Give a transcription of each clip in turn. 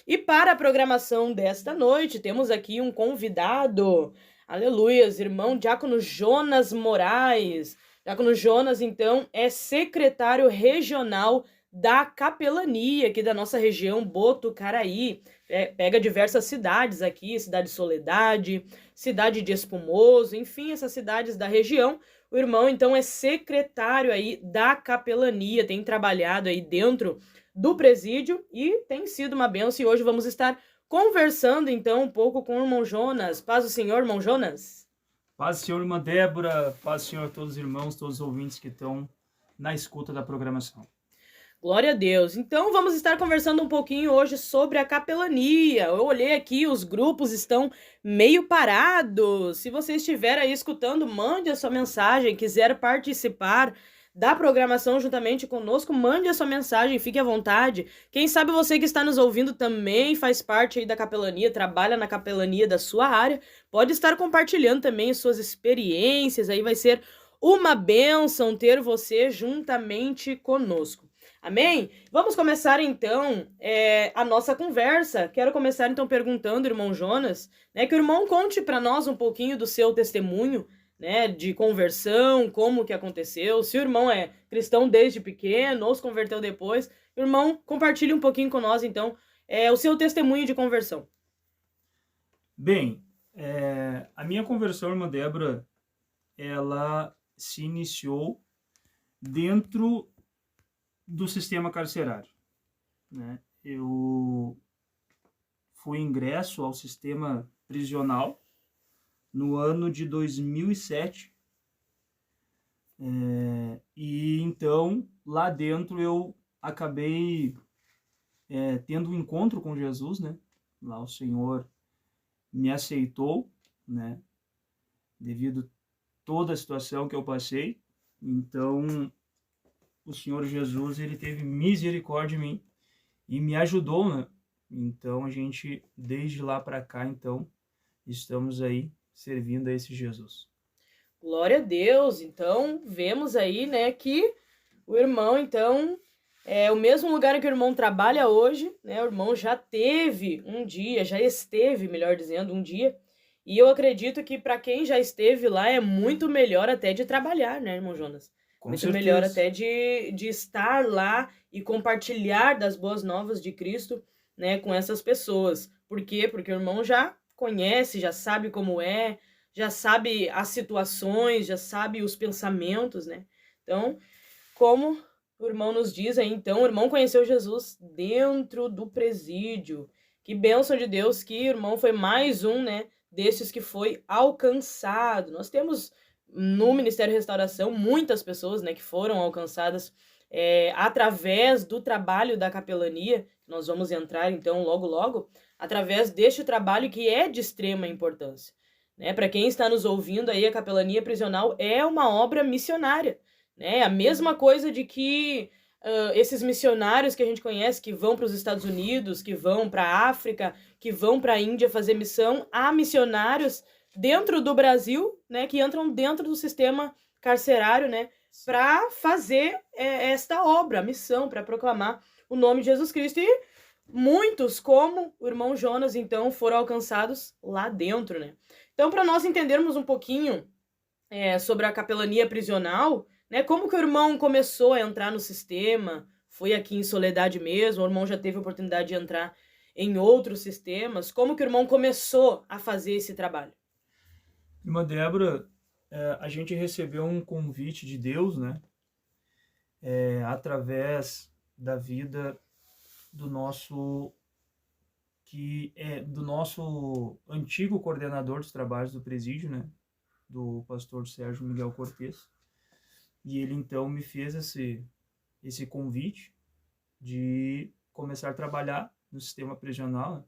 E para a programação desta noite, temos aqui um convidado. Aleluias, irmão Diácono Jonas Moraes. Diácono Jonas, então, é secretário regional da capelania aqui da nossa região Botucaraí. Pega diversas cidades aqui, cidade de Soledade, cidade de Espumoso, enfim, essas cidades da região. O irmão, então, é secretário aí da capelania, tem trabalhado aí dentro do presídio e tem sido uma bênção. E hoje vamos estar conversando, então, um pouco com o irmão Jonas. Paz do Senhor, irmão Jonas. Paz do Senhor, irmã Débora, paz do Senhor a todos os irmãos, todos os ouvintes que estão na escuta da programação. Glória a Deus. Então vamos estar conversando um pouquinho hoje sobre a capelania. Eu olhei aqui, os grupos estão meio parados. Se você estiver aí escutando, mande a sua mensagem, quiser participar da programação juntamente conosco, mande a sua mensagem, fique à vontade. Quem sabe você que está nos ouvindo também faz parte aí da capelania, trabalha na capelania da sua área, pode estar compartilhando também suas experiências, aí vai ser uma bênção ter você juntamente conosco. Amém? Vamos começar então a nossa conversa. Quero começar então perguntando, irmão Jonas, né, que o irmão conte para nós um pouquinho do seu testemunho, né, de conversão, como que aconteceu, se o irmão é cristão desde pequeno ou se converteu depois. Irmão, compartilhe um pouquinho com nós então o seu testemunho de conversão. Bem, a minha conversão, irmã Débora, ela se iniciou dentro do sistema carcerário, né? Eu fui ingresso ao sistema prisional no ano de 2007 e então lá dentro eu acabei tendo um encontro com Jesus, né? Lá o Senhor me aceitou, né? Devido toda a situação que eu passei, então o Senhor Jesus, ele teve misericórdia em mim e me ajudou, né? Então a gente, desde lá para cá, então, estamos aí servindo a esse Jesus. Glória a Deus. Então, vemos aí, né, que o irmão, então, o mesmo lugar em que o irmão trabalha hoje, né, o irmão já teve um dia, já esteve, melhor dizendo, um dia, e eu acredito que para quem já esteve lá é muito melhor até de trabalhar, né, irmão Jonas? Com Muito certeza. melhor até de estar lá e compartilhar das boas novas de Cristo, né, com essas pessoas. Por quê? Porque o irmão já conhece, já sabe como é, já sabe as situações, já sabe os pensamentos, né? Então, como o irmão nos diz aí, então, o irmão conheceu Jesus dentro do presídio. Que bênção de Deus que o irmão foi mais um, né, desses que foi alcançado. Nós temos no Ministério Restauração muitas pessoas, né, que foram alcançadas através do trabalho da capelania. Nós vamos entrar, então, logo, logo, através deste trabalho que é de extrema importância. Né? Para quem está nos ouvindo aí, a capelania prisional é uma obra missionária. Né? A mesma coisa de que esses missionários que a gente conhece, que vão para os Estados Unidos, que vão para a África, que vão para a Índia fazer missão, há missionários dentro do Brasil, né, que entram dentro do sistema carcerário, né, para fazer esta obra, a missão, para proclamar o nome de Jesus Cristo. E muitos, como o irmão Jonas, então, foram alcançados lá dentro, né? Então, para nós entendermos um pouquinho sobre a capelania prisional, né, como que o irmão começou a entrar no sistema, foi aqui em Soledade mesmo, o irmão já teve a oportunidade de entrar em outros sistemas, como que o irmão começou a fazer esse trabalho? Irmã Débora, a gente recebeu um convite de Deus, né? Através da vida do nosso antigo coordenador dos trabalhos do presídio, né? Do pastor Sérgio Miguel Cortes. E ele então me fez esse convite de começar a trabalhar no sistema prisional, né?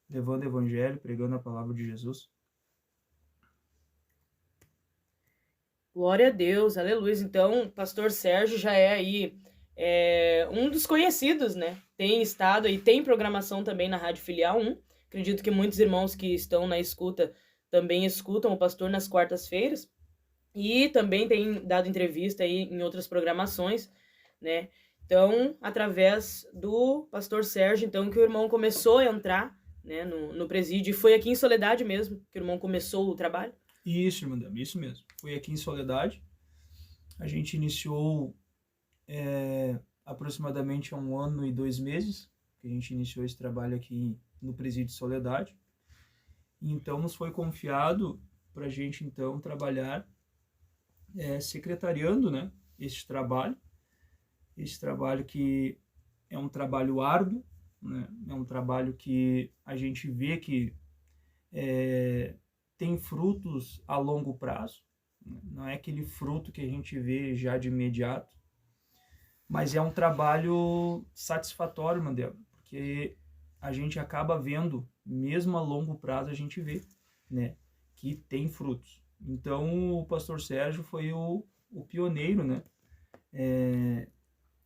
Levando o evangelho, pregando a palavra de Jesus. Glória a Deus, aleluia. Então, o pastor Sérgio já é aí um dos conhecidos, né? Tem estado e tem programação também na Rádio Filial 1. Acredito que muitos irmãos que estão na escuta também escutam o pastor nas quartas-feiras. E também tem dado entrevista aí em outras programações, né? Então, através do pastor Sérgio, então, que o irmão começou a entrar, né, no presídio, e foi aqui em Soledade mesmo que o irmão começou o trabalho? Isso, irmã Débora, isso mesmo. Foi aqui em Soledade. A gente iniciou aproximadamente há 1 ano e 2 meses, que a gente iniciou esse trabalho aqui no presídio de Soledade. E então nos foi confiado para a gente então trabalhar secretariando, né, esse trabalho que é um trabalho árduo, né, é um trabalho que a gente vê que tem frutos a longo prazo, né? Não é aquele fruto que a gente vê já de imediato, mas é um trabalho satisfatório, Mandela, porque a gente acaba vendo, mesmo a longo prazo a gente vê, né, que tem frutos. Então o pastor Sérgio foi o pioneiro, né,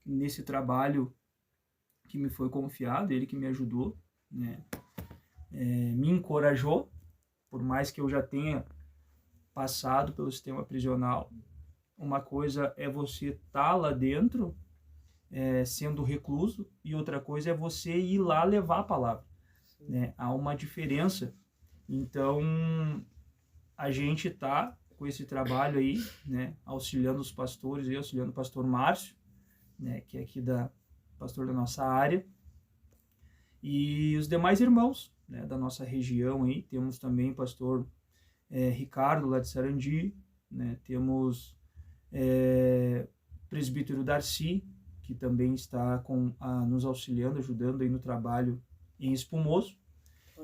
nesse trabalho que me foi confiado, ele que me ajudou, né, me encorajou, por mais que eu já tenha passado pelo sistema prisional. Uma coisa é você estar lá dentro, sendo recluso, e outra coisa é você ir lá levar a palavra, né? Há uma diferença. Então, a gente está com esse trabalho aí, né, auxiliando os pastores, e auxiliando o pastor Márcio, né, que é aqui pastor da nossa área, e os demais irmãos, né, da nossa região aí. Temos também o pastor Ricardo, lá de Sarandi, né, temos presbítero Darcy, que também está nos auxiliando, ajudando aí no trabalho em Espumoso.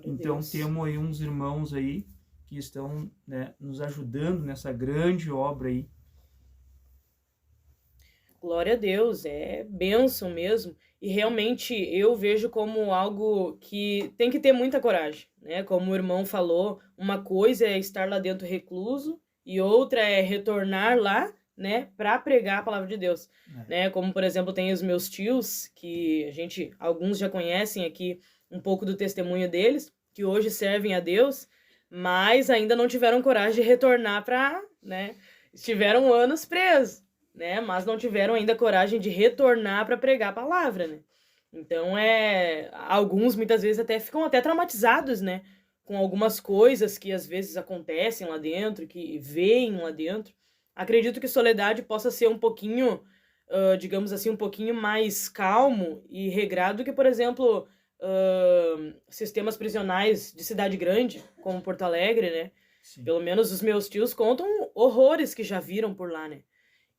Então temos aí uns irmãos aí que estão, né, nos ajudando nessa grande obra aí. Glória a Deus, é bênção mesmo. E realmente eu vejo como algo que tem que ter muita coragem, né? Como o irmão falou, uma coisa é estar lá dentro recluso e outra é retornar lá, né, para pregar a palavra de Deus, né? Como, por exemplo, tem os meus tios, que alguns já conhecem aqui um pouco do testemunho deles, que hoje servem a Deus, mas ainda não tiveram coragem de retornar né? Estiveram anos presos, né? Mas não tiveram ainda coragem de retornar para pregar a palavra, né? Então, alguns muitas vezes ficam até traumatizados, né? Com algumas coisas que às vezes acontecem lá dentro, que veem lá dentro. Acredito que Soledade possa ser um pouquinho, digamos assim, um pouquinho mais calmo e regrado que, por exemplo, sistemas prisionais de cidade grande, como Porto Alegre, né? Sim. Pelo menos os meus tios contam horrores que já viram por lá, né?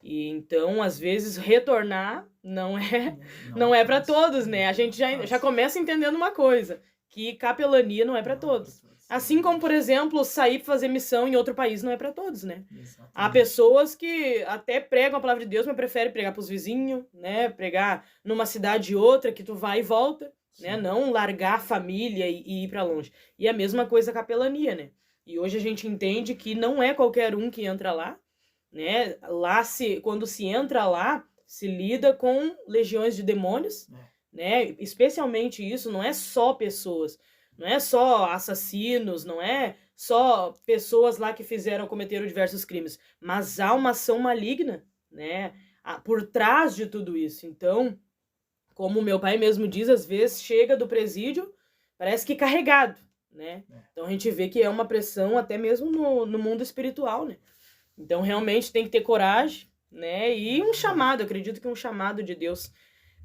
E então, às vezes, retornar não é para todos, né? A gente já começa entendendo uma coisa, que capelania não é para todos. Assim como, por exemplo, sair para fazer missão em outro país não é para todos, né? Exatamente. Há pessoas que até pregam a palavra de Deus, mas preferem pregar para os vizinhos, né? Pregar numa cidade e outra, que tu vai e volta, né? Não largar a família e ir para longe. E a mesma coisa a capelania, né? E hoje a gente entende que não é qualquer um que entra lá, né? Lá, quando se entra lá, se lida com legiões de demônios, né? Especialmente isso, não é só pessoas, não é só assassinos, não é só pessoas lá que cometeram diversos crimes, mas há uma ação maligna, né, por trás de tudo isso. Então, como meu pai mesmo diz, às vezes chega do presídio, parece que carregado, né? Então a gente vê que é uma pressão até mesmo no mundo espiritual, né? Então realmente tem que ter coragem, né? E um chamado, acredito que um chamado de Deus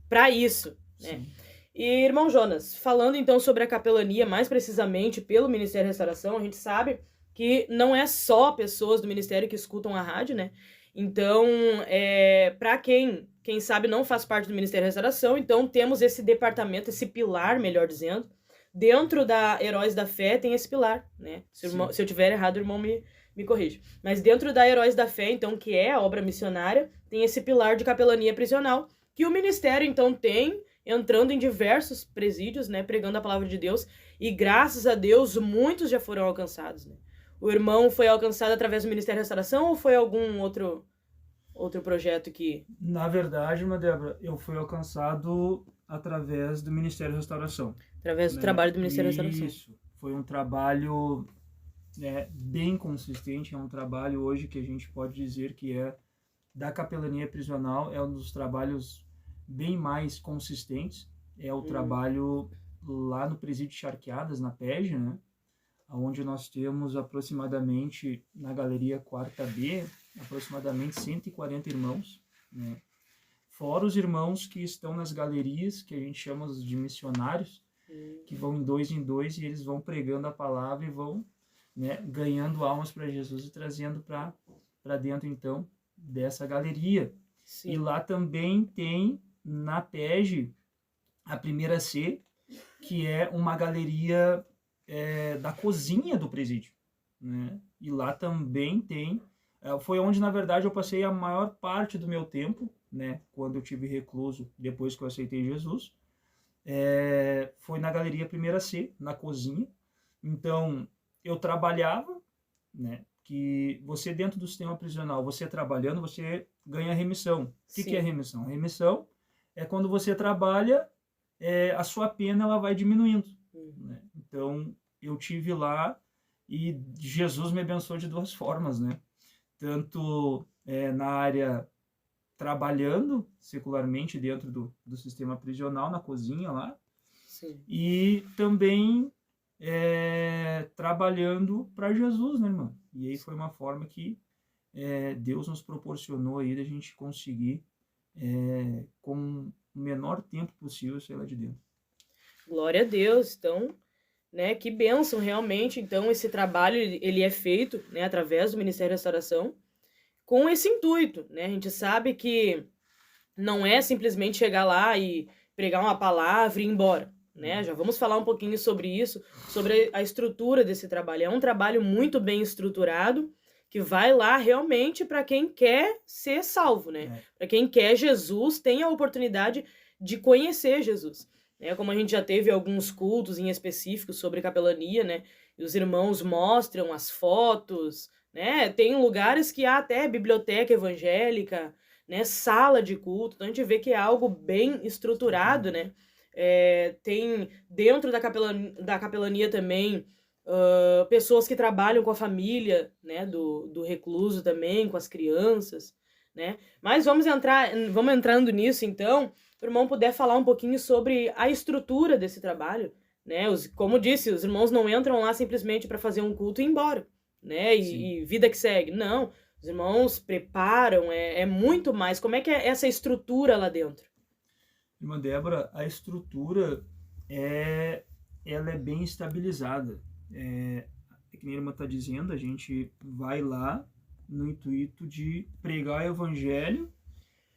para isso, né? Sim. E, irmão Jonas, falando então sobre a capelania, mais precisamente pelo Ministério Restauração, a gente sabe que não é só pessoas do Ministério que escutam a rádio, né? Então, para quem sabe não faz parte do Ministério Restauração, então temos esse departamento, esse pilar, melhor dizendo, dentro da Heróis da Fé tem esse pilar, né? Se eu tiver errado, o irmão me corrige. Mas dentro da Heróis da Fé, então, que é a obra missionária, tem esse pilar de capelania prisional, que o Ministério, então, tem, entrando em diversos presídios, né, pregando a palavra de Deus, e graças a Deus, muitos já foram alcançados, né? O irmão foi alcançado através do Ministério da Restauração ou foi algum outro projeto que... Na verdade, Débora, eu fui alcançado através do Ministério da Restauração. Através do trabalho do Ministério da Restauração. Isso, foi um trabalho bem consistente, é um trabalho hoje que a gente pode dizer que é da capelania prisional, é um dos trabalhos bem mais consistentes. É o trabalho lá no Presídio de Charqueadas, na PEG, né? Onde nós temos aproximadamente, na Galeria 4B, aproximadamente 140 irmãos, né? Fora os irmãos que estão nas galerias, que a gente chama de missionários, que vão em dois e eles vão pregando a palavra e vão, né, ganhando almas para Jesus e trazendo para dentro, então, dessa galeria. Sim. E lá também tem, na PEG, a primeira C, que é uma galeria da cozinha do presídio, né? E lá também tem, foi onde, na verdade, eu passei a maior parte do meu tempo, né? Quando eu tive recluso, depois que eu aceitei Jesus, foi na galeria primeira C, na cozinha. Então, eu trabalhava, né? Que você, dentro do sistema prisional, você trabalhando, você ganha remissão. O que é remissão? A remissão é quando você trabalha, a sua pena ela vai diminuindo, né? Então, eu tive lá e Jesus me abençoou de duas formas, né? Tanto na área trabalhando secularmente dentro do sistema prisional, na cozinha lá, Sim. E também trabalhando para Jesus, né, irmã? E aí foi uma forma que Deus nos proporcionou aí da gente conseguir, com o menor tempo possível, sair lá de dentro. Glória a Deus. Então, né, que bênção realmente. Então, esse trabalho ele é feito, né, através do Ministério da Restauração, com esse intuito, né? A gente sabe que não é simplesmente chegar lá e pregar uma palavra e ir embora, né? Já vamos falar um pouquinho sobre isso, sobre a estrutura desse trabalho. É um trabalho muito bem estruturado, que vai lá realmente para quem quer ser salvo, né? Para quem quer Jesus, tem a oportunidade de conhecer Jesus. Né? Como a gente já teve alguns cultos em específico sobre capelania, né? E os irmãos mostram as fotos, né? Tem lugares que há até biblioteca evangélica, né? Sala de culto. Então a gente vê que é algo bem estruturado, né? Tem dentro da capelania também pessoas que trabalham com a família, né, do recluso também, com as crianças, né? Mas vamos entrando nisso então, para o irmão puder falar um pouquinho sobre a estrutura desse trabalho, né? Como disse, os irmãos não entram lá simplesmente para fazer um culto e ir embora, né? E vida que segue. Não, os irmãos preparam, é muito mais. Como é que é essa estrutura lá dentro? Irmã Débora, a estrutura ela é bem estabilizada. Que nem a irmã está dizendo, a gente vai lá no intuito de pregar o evangelho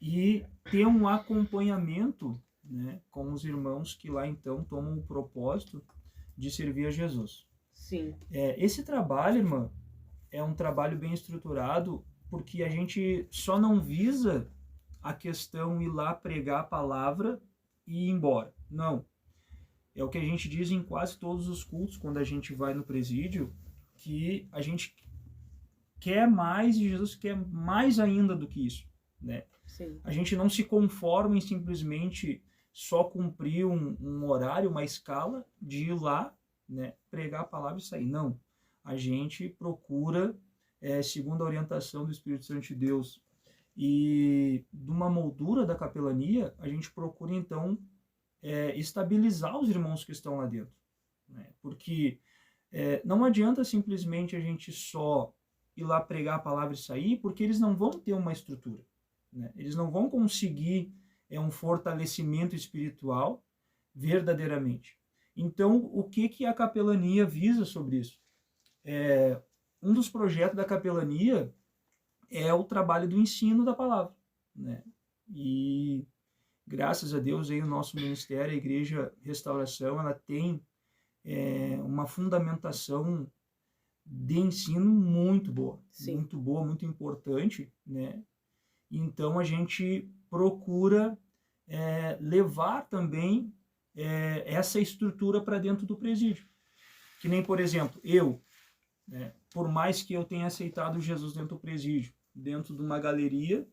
e ter um acompanhamento, né, com os irmãos que lá então tomam o propósito de servir a Jesus. Sim. Esse trabalho, irmã, é um trabalho bem estruturado, porque a gente só não visa a questão ir lá pregar a palavra e ir embora. Não. É o que a gente diz em quase todos os cultos, quando a gente vai no presídio, que a gente quer mais e Jesus quer mais ainda do que isso, né? Sim. A gente não se conforma em simplesmente só cumprir um horário, uma escala de ir lá, né, pregar a palavra e sair. Não. A gente procura, segundo a orientação do Espírito Santo de Deus e de uma moldura da capelania, a gente procura então estabilizar os irmãos que estão lá dentro, né? Porque não adianta simplesmente a gente só ir lá pregar a palavra e sair, porque eles não vão ter uma estrutura, né? Eles não vão conseguir um fortalecimento espiritual verdadeiramente. Então, o que a capelania visa sobre isso? Um dos projetos da capelania é o trabalho do ensino da palavra, né? E graças a Deus aí o nosso ministério, a Igreja Restauração, ela tem uma fundamentação de ensino muito boa, Sim. muito boa, muito importante, né? Então a gente procura levar também essa estrutura para dentro do presídio. Que nem, por exemplo, eu, por mais que eu tenha aceitado Jesus dentro do presídio, dentro de uma galeria,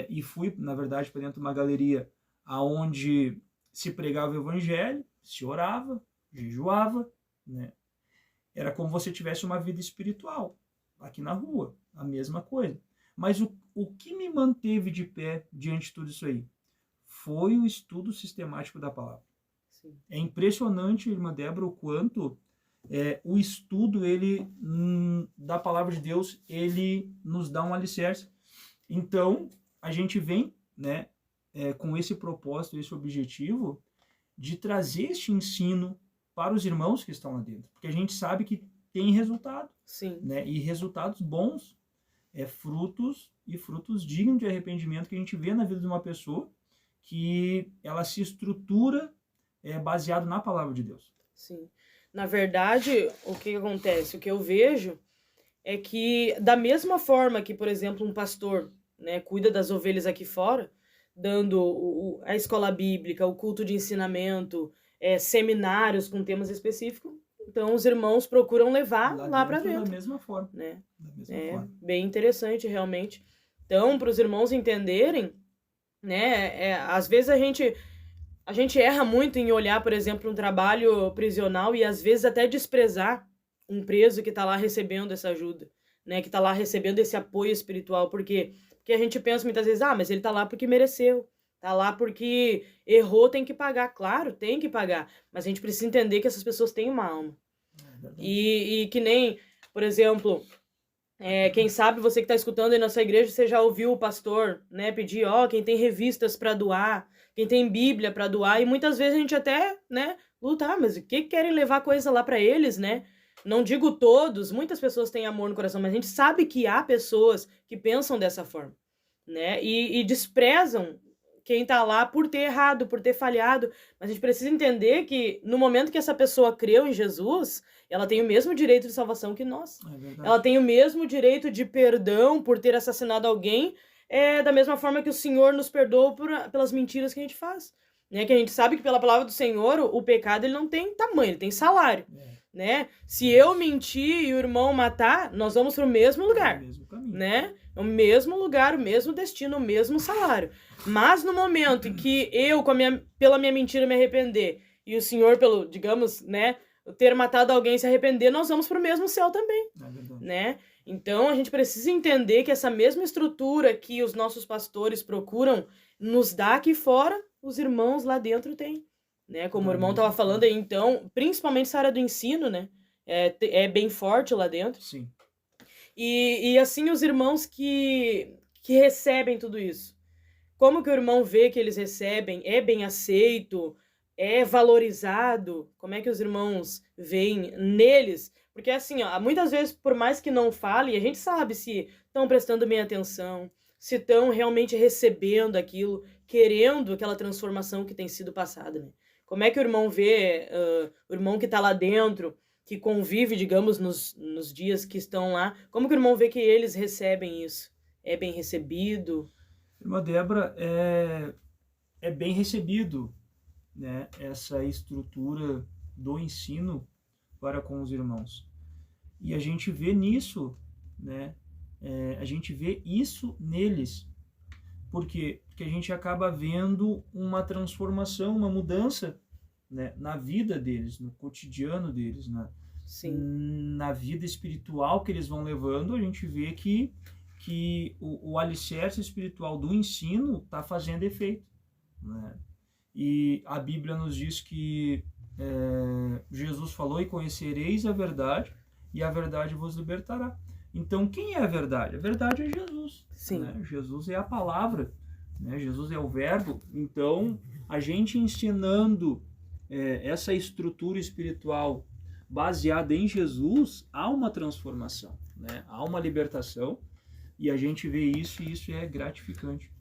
e fui, na verdade, para dentro de uma galeria aonde se pregava o evangelho, se orava, jejuava, né? Era como você tivesse uma vida espiritual aqui na rua, a mesma coisa. Mas o que me manteve de pé diante de tudo isso aí? foi o estudo sistemático da palavra. Sim. É impressionante, irmã Débora, o quanto o estudo da palavra de Deus, ele nos dá um alicerce. Então, a gente vem, né, com esse propósito, esse objetivo de trazer este ensino para os irmãos que estão lá dentro, porque a gente sabe que tem resultado, Sim. né, e resultados bons, frutos dignos de arrependimento que a gente vê na vida de uma pessoa que ela se estrutura baseado na palavra de Deus. Sim. Na verdade, o que acontece? O que eu vejo é que, da mesma forma que, por exemplo, um pastor, né, cuida das ovelhas aqui fora, dando a escola bíblica, o culto de ensinamento, seminários com temas específicos, então os irmãos procuram levar lá para dentro. Da mesma forma. Né? Da mesma forma. Bem interessante, realmente. Então, para os irmãos entenderem, né, às vezes a gente erra muito em olhar, por exemplo, um trabalho prisional e às vezes até desprezar um preso que está lá recebendo essa ajuda, né, que está lá recebendo esse apoio espiritual. Por quê? Porque a gente pensa muitas vezes, mas ele está lá porque mereceu, está lá porque errou, tem que pagar. Claro, tem que pagar, mas a gente precisa entender que essas pessoas têm uma alma. E que nem, por exemplo, quem sabe você que está escutando aí na nossa igreja, você já ouviu o pastor, né, pedir, quem tem revistas para doar, quem tem Bíblia para doar, e muitas vezes a gente até, né, luta, mas o que querem levar coisa lá para eles, né? Não digo todos, muitas pessoas têm amor no coração, mas a gente sabe que há pessoas que pensam dessa forma, né? E desprezam quem tá lá por ter errado, por ter falhado. Mas a gente precisa entender que no momento que essa pessoa creu em Jesus, ela tem o mesmo direito de salvação que nós. Ela tem o mesmo direito de perdão por ter assassinado alguém, da mesma forma que o Senhor nos perdoa pelas mentiras que a gente faz. Né? Que a gente sabe que pela palavra do Senhor, o pecado ele não tem tamanho, ele tem salário. Né? Se eu mentir e o irmão matar, nós vamos para o mesmo lugar. Né? O mesmo lugar, o mesmo destino, o mesmo salário. Mas no momento em que eu, pela minha mentira, me arrepender, e o Senhor, pelo, digamos, né, ter matado alguém e se arrepender, nós vamos para o mesmo céu também. Né? Então a gente precisa entender que essa mesma estrutura que os nossos pastores procuram nos dar aqui fora, os irmãos lá dentro têm. Né? Como o irmão estava falando aí, então, principalmente essa área do ensino, né? É bem forte lá dentro. Sim. E assim, os irmãos que recebem tudo isso. Como que o irmão vê que eles recebem? É bem aceito? É valorizado? Como é que os irmãos veem neles? Porque assim, muitas vezes, por mais que não fale, a gente sabe se estão prestando bem atenção, se estão realmente recebendo aquilo, querendo aquela transformação que tem sido passada, né? Como é que o irmão vê, o irmão que está lá dentro, que convive, digamos, nos dias que estão lá, como que o irmão vê que eles recebem isso? É bem recebido? Irmã Débora, é bem recebido, né, essa estrutura do ensino para com os irmãos. E a gente vê nisso, né, a gente vê isso neles. Por quê? Porque a gente acaba vendo uma transformação, uma mudança, né, na vida deles, no cotidiano deles, na vida espiritual que eles vão levando. A gente vê que o alicerce espiritual do ensino está fazendo efeito. Né? E a Bíblia nos diz que Jesus falou: e conhecereis a verdade, e a verdade vos libertará. Então, quem é a verdade? A verdade é Jesus. Sim. Né? Jesus é a palavra, né? Jesus é o verbo. Então, a gente ensinando essa estrutura espiritual baseada em Jesus, há uma transformação, né? Há uma libertação, e a gente vê isso, e isso é gratificante.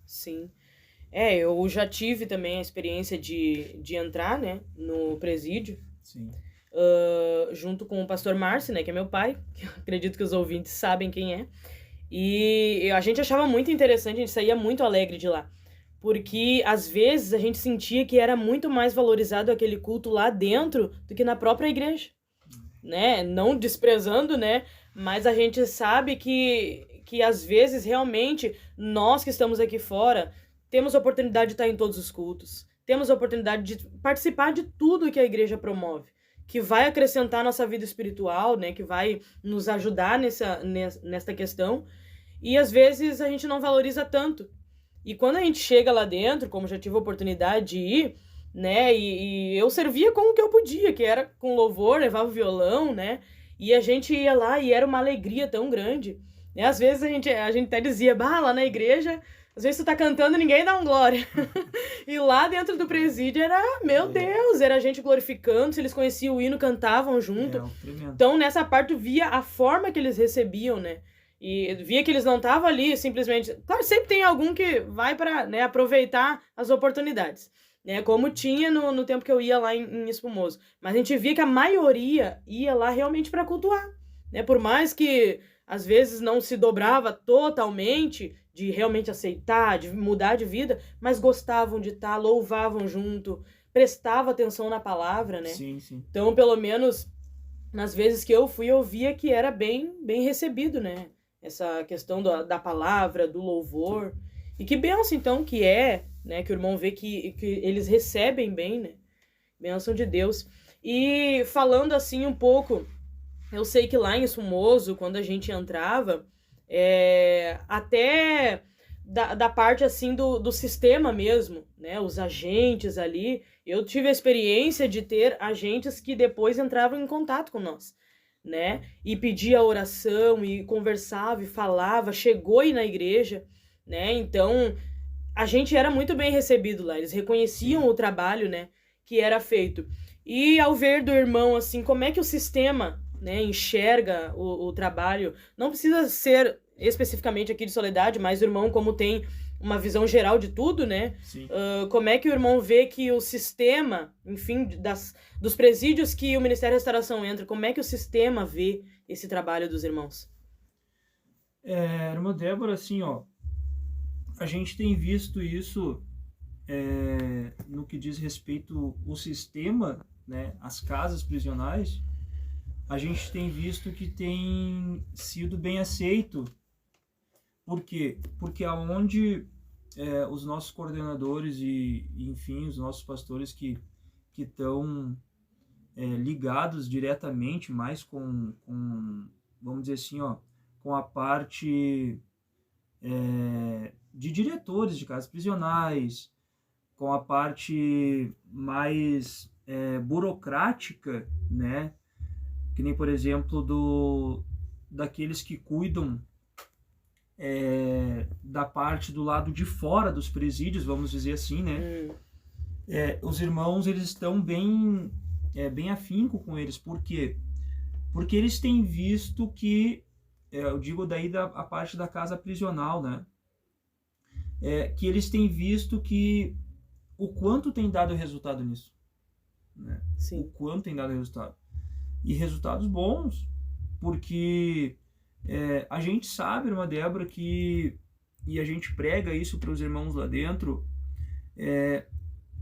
Sim. Eu já tive também a experiência de entrar, né, no presídio. Sim. Junto com o pastor Márcio, né, que é meu pai, que eu acredito que os ouvintes sabem quem é. E a gente achava muito interessante, a gente saía muito alegre de lá. Porque, às vezes, a gente sentia que era muito mais valorizado aquele culto lá dentro do que na própria igreja. Né? Não desprezando, né? Mas a gente sabe que às vezes, realmente, nós que estamos aqui fora, temos a oportunidade de estar em todos os cultos. Temos a oportunidade de participar de tudo que a igreja promove, que vai acrescentar a nossa vida espiritual, né? Que vai nos ajudar nesta questão. E, às vezes, a gente não valoriza tanto. E quando a gente chega lá dentro, como já tive a oportunidade de ir, né, e eu servia com o que eu podia, que era com louvor, levava violão, né, e a gente ia lá e era uma alegria tão grande, né, às vezes a gente até dizia, bah, lá na igreja, às vezes tu tá cantando e ninguém dá um glória. E lá dentro do presídio era, meu Deus, era a gente glorificando, se eles conheciam o hino, cantavam junto. Tremendo. Então, nessa parte, tu via a forma que eles recebiam, né? E via que eles não estavam ali simplesmente... Claro, sempre tem algum que vai para, né, aproveitar as oportunidades, né? Como tinha no tempo que eu ia lá em Espumoso. Mas a gente via que a maioria ia lá realmente para cultuar, né? Por mais que, às vezes, não se dobrava totalmente de realmente aceitar, de mudar de vida, mas gostavam de estar, louvavam junto, prestavam atenção na palavra, né? Sim, sim. Então, pelo menos, nas vezes que eu fui, eu via que era bem recebido, né? Essa questão da palavra, do louvor. E que bênção, então, que é, né? Que o irmão vê que eles recebem bem, né? Bênção de Deus. E falando assim um pouco, eu sei que lá em Espumoso, quando a gente entrava, até da parte assim do sistema mesmo, né? Os agentes ali. Eu tive a experiência de ter agentes que depois entravam em contato com nós, né? E pedia oração, e conversava, e falava, chegou aí na igreja, né? Então, a gente era muito bem recebido lá. Eles reconheciam o trabalho, né, que era feito. E ao ver do irmão, assim, como é que o sistema, né, enxerga o trabalho, não precisa ser especificamente aqui de Soledade, mas o irmão, como tem uma visão geral de tudo, né? Como é que o irmão vê que o sistema, enfim, dos presídios que o Ministério da Restauração entra, como é que o sistema vê esse trabalho dos irmãos? Irmã Débora, assim, ó, a gente tem visto isso no que diz respeito ao sistema, né, as casas prisionais, a gente tem visto que tem sido bem aceito. Por quê? Porque aonde os nossos coordenadores e, enfim, os nossos pastores que estão ligados diretamente mais com, vamos dizer assim, ó, com a parte de diretores de casas prisionais, com a parte mais burocrática, né? Que nem, por exemplo, daqueles que cuidam da parte do lado de fora dos presídios, vamos dizer assim, né? Os irmãos, eles estão bem afinco com eles. Por quê? Porque eles têm visto que, eu digo daí a parte da casa prisional, né? Que eles têm visto que o quanto tem dado resultado nisso, né? Sim. O quanto tem dado resultado. E resultados bons, porque a gente sabe, irmã Débora, e a gente prega isso para os irmãos lá dentro,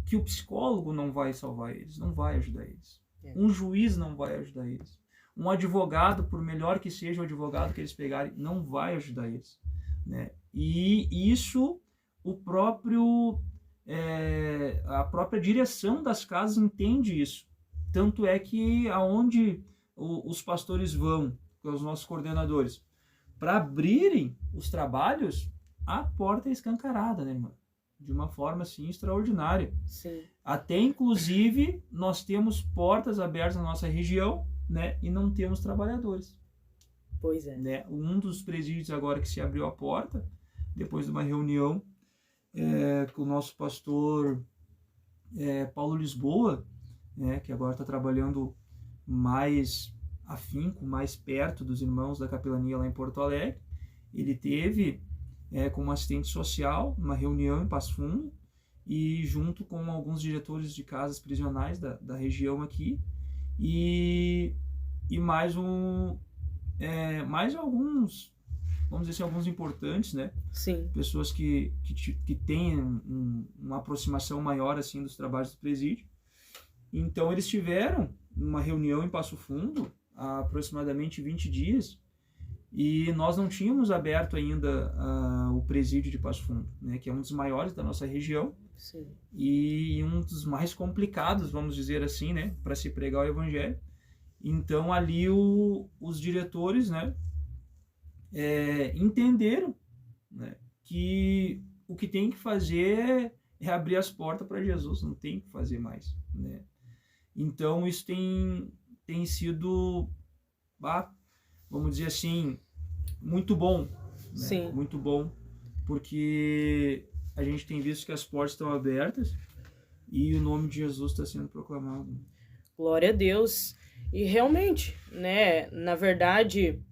que o psicólogo não vai salvar eles, não vai ajudar eles. Um juiz não vai ajudar eles. Um advogado, por melhor que seja o advogado que eles pegarem, não vai ajudar eles, né? E isso, a própria direção das casas entende isso. Tanto é que aonde os pastores vão, com os nossos coordenadores, para abrirem os trabalhos, a porta é escancarada, né, irmã? De uma forma, assim, extraordinária. Sim. Até, inclusive, nós temos portas abertas na nossa região, né, e não temos trabalhadores. Pois é. Né? Um dos presídios agora que se abriu a porta, depois de uma reunião com o nosso pastor Paulo Lisboa, né, que agora está trabalhando mais afinco, mais perto dos irmãos da capelania lá em Porto Alegre. Ele teve como assistente social uma reunião em Passo Fundo e junto com alguns diretores de casas prisionais da região aqui e mais alguns, vamos dizer assim, alguns importantes, né? Sim. Pessoas que têm uma aproximação maior assim dos trabalhos do presídio. Então eles tiveram uma reunião em Passo Fundo há aproximadamente 20 dias e nós não tínhamos aberto ainda o presídio de Passo Fundo, né, que é um dos maiores da nossa região. Sim. E um dos mais complicados, vamos dizer assim, né, para se pregar o evangelho. Então ali os diretores, né, entenderam, né, que o que tem que fazer é abrir as portas para Jesus, não tem que fazer mais, né? Então isso tem sido, vamos dizer assim, muito bom, né? Sim. Muito bom, porque a gente tem visto que as portas estão abertas e o nome de Jesus está sendo proclamado. Glória a Deus. E realmente, né, na verdade,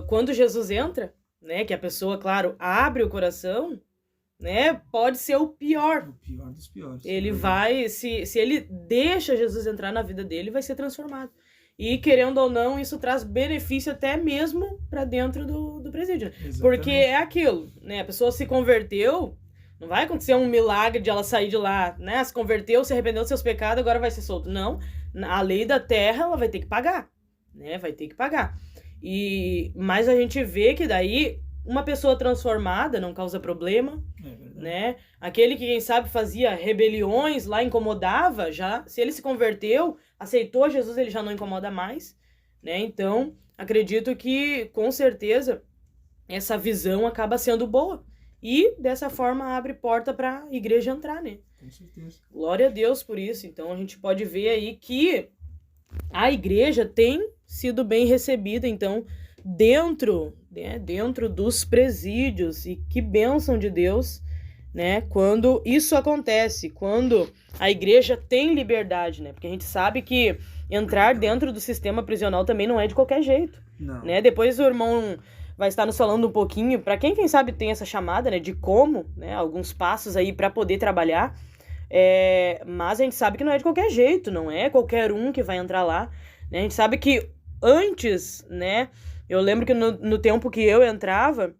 quando Jesus entra, né, que a pessoa, claro, abre o coração, né, pode ser o pior. O pior dos piores. Ele vai, se ele deixa Jesus entrar na vida dele, vai ser transformado. E, querendo ou não, isso traz benefício até mesmo para dentro do presídio. Exatamente. Porque é aquilo, né, a pessoa se converteu, não vai acontecer um milagre de ela sair de lá, né, se converteu, se arrependeu dos seus pecados, agora vai ser solto. Não, a lei da terra, ela vai ter que pagar, né, vai ter que pagar. Mas a gente vê que daí uma pessoa transformada não causa problema, né? Aquele que, quem sabe, fazia rebeliões lá, incomodava, já, se ele se converteu, aceitou Jesus, ele já não incomoda mais, né? Então, acredito que, com certeza, essa visão acaba sendo boa. E, dessa forma, abre porta para a igreja entrar, né? Com certeza. Glória a Deus por isso. Então, a gente pode ver aí que a igreja tem sido bem recebida, então, dentro dos presídios. E que bênção de Deus, né, quando isso acontece, quando a igreja tem liberdade, né, porque a gente sabe que entrar dentro do sistema prisional também não é de qualquer jeito, Não. né, depois o irmão vai estar nos falando um pouquinho, para quem sabe tem essa chamada, né, de como, né, alguns passos aí para poder trabalhar, mas a gente sabe que não é de qualquer jeito, não é qualquer um que vai entrar lá, né, a gente sabe que antes, né, eu lembro que no tempo que eu entrava,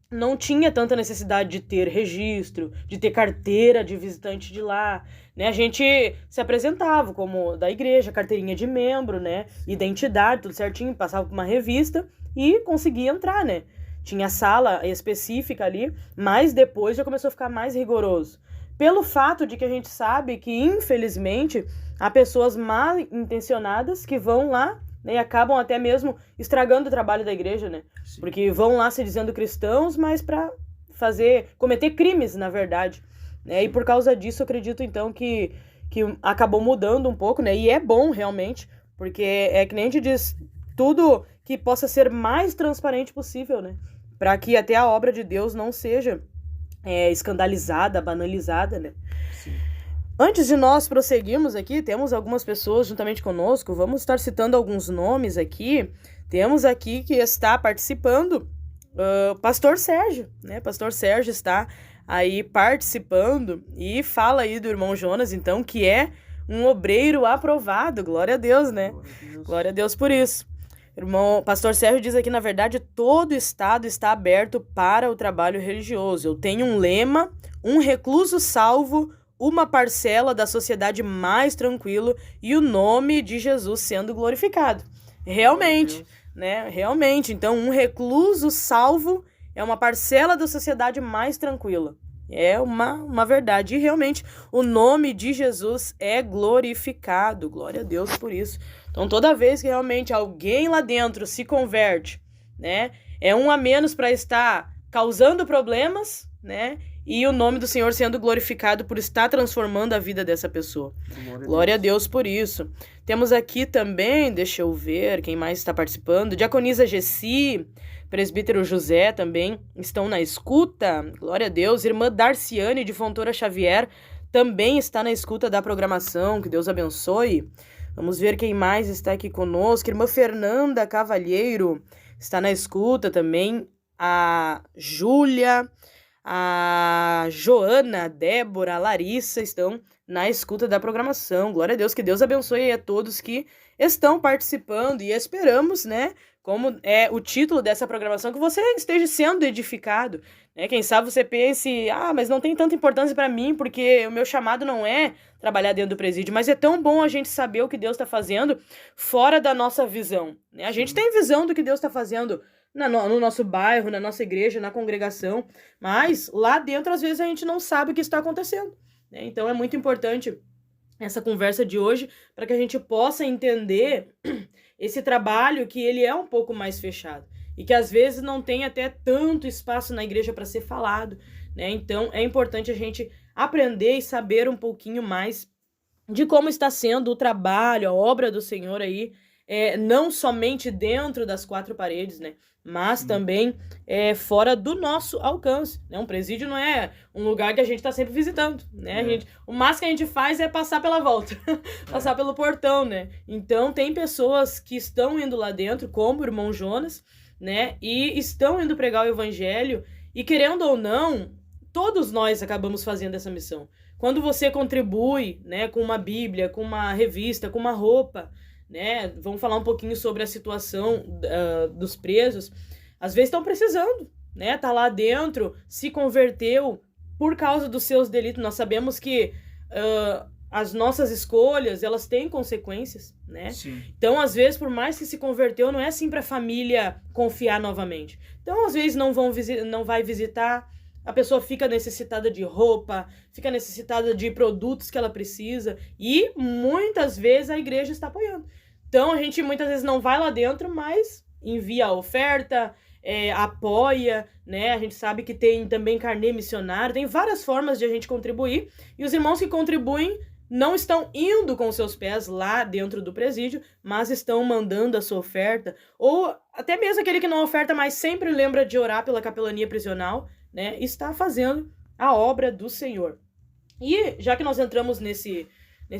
não tinha tanta necessidade de ter registro, de ter carteira de visitante de lá, né? A gente se apresentava como da igreja, carteirinha de membro, né? Identidade, tudo certinho, passava por uma revista e conseguia entrar, né? Tinha sala específica ali, mas depois já começou a ficar mais rigoroso. Pelo fato de que a gente sabe que, infelizmente, há pessoas mal intencionadas que vão lá, né, e acabam até mesmo estragando o trabalho da igreja, né? Sim. Porque vão lá se dizendo cristãos, mas para cometer crimes, na verdade, né? E por causa disso, eu acredito, então, que acabou mudando um pouco, né? E é bom, realmente, porque é que nem a gente diz, tudo que possa ser mais transparente possível, né? Para que até a obra de Deus não seja escandalizada, banalizada, né? Sim. Antes de nós prosseguirmos aqui, temos algumas pessoas juntamente conosco, vamos estar citando alguns nomes aqui. Temos aqui que está participando Pastor Sérgio, né? Pastor Sérgio está aí participando e fala aí do irmão Jonas, então, que é um obreiro aprovado. Glória a Deus, né? Glória a Deus por isso. Irmão, Pastor Sérgio diz aqui, na verdade, todo estado está aberto para o trabalho religioso. Eu tenho um lema, um recluso salvo, uma parcela da sociedade mais tranquilo e o nome de Jesus sendo glorificado. Realmente, né? Realmente. Então, um recluso salvo é uma parcela da sociedade mais tranquila. É uma verdade. E realmente, o nome de Jesus é glorificado. Glória a Deus por isso. Então, toda vez que realmente alguém lá dentro se converte, né? É um a menos para estar causando problemas, né? E o nome do Senhor sendo glorificado por estar transformando a vida dessa pessoa. Glória a Deus por isso. Temos aqui também, deixa eu ver quem mais está participando. Diaconisa Gessi, presbítero José também estão na escuta. Glória a Deus. Irmã Darciane de Fontoura Xavier também está na escuta da programação. Que Deus abençoe. Vamos ver quem mais está aqui conosco. Irmã Fernanda Cavalheiro está na escuta também. A Júlia, a Joana, a Débora, a Larissa estão na escuta da programação. Glória a Deus, que Deus abençoe a todos que estão participando e esperamos, né, como é o título dessa programação, que você esteja sendo edificado, né? Quem sabe você pense, mas não tem tanta importância para mim, porque o meu chamado não é trabalhar dentro do presídio, mas é tão bom a gente saber o que Deus está fazendo fora da nossa visão, né? A gente tem visão do que Deus está fazendo no nosso bairro, na nossa igreja, na congregação, mas lá dentro, às vezes, a gente não sabe o que está acontecendo, né? Então, é muito importante essa conversa de hoje para que a gente possa entender esse trabalho que ele é um pouco mais fechado e que, às vezes, não tem até tanto espaço na igreja para ser falado, né? Então, é importante a gente aprender e saber um pouquinho mais de como está sendo o trabalho, a obra do Senhor aí, não somente dentro das quatro paredes, né? Mas Sim. também fora do nosso alcance, né? Um presídio não é um lugar que a gente está sempre visitando, né? O máximo que a gente faz é passar pela volta, passar pelo portão, né? Então, tem pessoas que estão indo lá dentro, como o irmão Jonas, né? E estão indo pregar o evangelho, e querendo ou não, todos nós acabamos fazendo essa missão. Quando você contribui, né, com uma Bíblia, com uma revista, com uma roupa, né, vamos falar um pouquinho sobre a situação dos presos, às vezes estão precisando, né, tá lá dentro, se converteu por causa dos seus delitos. Nós sabemos que as nossas escolhas, elas têm consequências, né? Sim. Então, às vezes, por mais que se converteu, não é assim para a família confiar novamente. Então, às vezes, não vai visitar, a pessoa fica necessitada de roupa, fica necessitada de produtos que ela precisa, e muitas vezes a igreja está apoiando. Então, a gente muitas vezes não vai lá dentro, mas envia a oferta, apoia, né? A gente sabe que tem também carnê missionário, tem várias formas de a gente contribuir, e os irmãos que contribuem não estão indo com seus pés lá dentro do presídio, mas estão mandando a sua oferta, ou até mesmo aquele que não oferta, mas sempre lembra de orar pela capelania prisional, né, está fazendo a obra do Senhor. E já que nós entramos nesse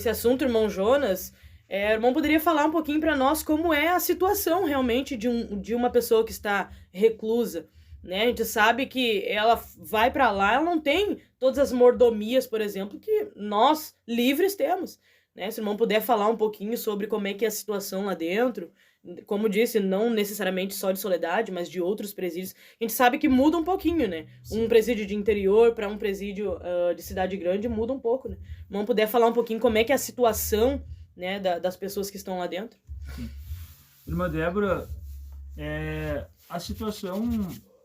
assunto, irmão Jonas, o irmão poderia falar um pouquinho para nós como é a situação realmente de uma pessoa que está reclusa, né? A gente sabe que ela vai para lá, ela não tem todas as mordomias, por exemplo, que nós livres temos, né? Se o irmão puder falar um pouquinho sobre como é que é a situação lá dentro, como disse, não necessariamente só de Soledade, mas de outros presídios, a gente sabe que muda um pouquinho, né? Sim. Um presídio de interior para um presídio de cidade grande muda um pouco, né? Se o irmão puder falar um pouquinho como é que é a situação, né, das pessoas que estão lá dentro. Sim. Irmã Débora, a situação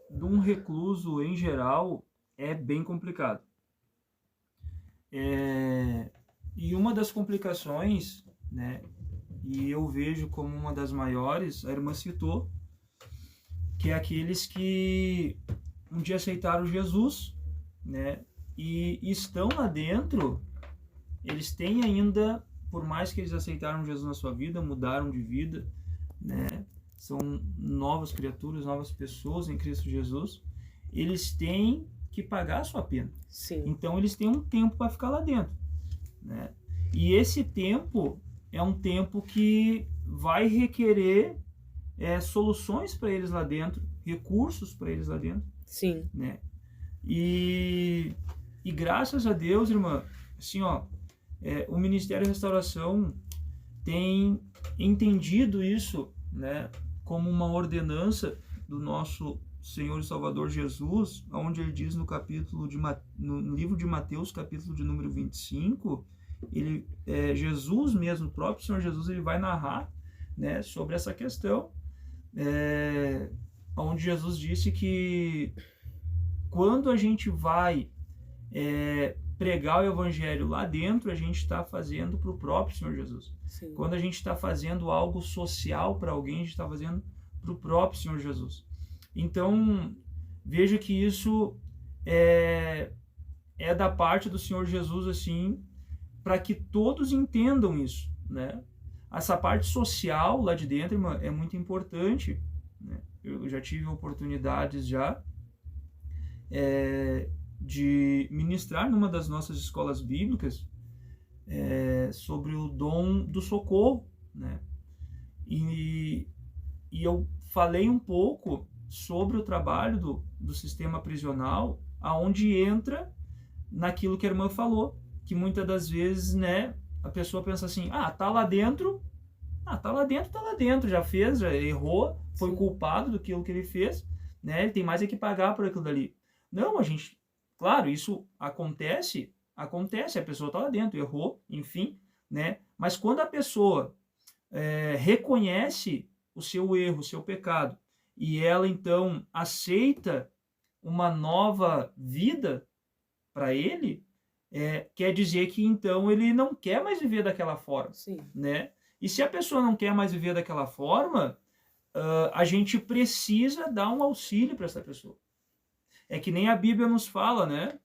de um recluso em geral é bem complicado. E uma das complicações, né, e eu vejo como uma das maiores, a irmã citou, que é aqueles que um dia aceitaram Jesus, né, e estão lá dentro, eles têm ainda, por mais que eles aceitaram Jesus na sua vida, mudaram de vida, né, são novas criaturas, novas pessoas em Cristo Jesus, eles têm que pagar a sua pena. Sim. Então eles têm um tempo para ficar lá dentro, né? E esse tempo é um tempo que vai requerer soluções para eles lá dentro, recursos para eles lá dentro. Sim. Né? E graças a Deus, irmã, assim, ó, o Ministério da Restauração tem entendido isso, né, como uma ordenança do nosso Senhor e Salvador Jesus, onde ele diz no no livro de Mateus, capítulo de número 25, Jesus mesmo, o próprio Senhor Jesus, ele vai narrar, né, sobre essa questão, onde Jesus disse que quando a gente vai pregar o evangelho lá dentro, a gente está fazendo para o próprio Senhor Jesus. Sim. Quando a gente está fazendo algo social para alguém, a gente está fazendo para o próprio Senhor Jesus. Então, veja que isso é da parte do Senhor Jesus, assim, para que todos entendam isso, né? Essa parte social lá de dentro, irmã, é muito importante, né? Eu já tive oportunidades de ministrar numa das nossas escolas bíblicas sobre o dom do socorro, né? E eu falei um pouco sobre o trabalho do sistema prisional, aonde entra naquilo que a irmã falou, que muitas das vezes, né, a pessoa pensa assim, tá lá dentro, já fez, já errou, foi Sim. culpado daquilo que ele fez, né, ele tem mais que pagar por aquilo dali. Não, claro, isso acontece, a pessoa está lá dentro, errou, enfim, né, mas quando a pessoa reconhece o seu erro, o seu pecado, e ela então aceita uma nova vida para ele, quer dizer que então ele não quer mais viver daquela forma. Sim. Né? E se a pessoa não quer mais viver daquela forma, a gente precisa dar um auxílio para essa pessoa. É que nem a Bíblia nos fala, né?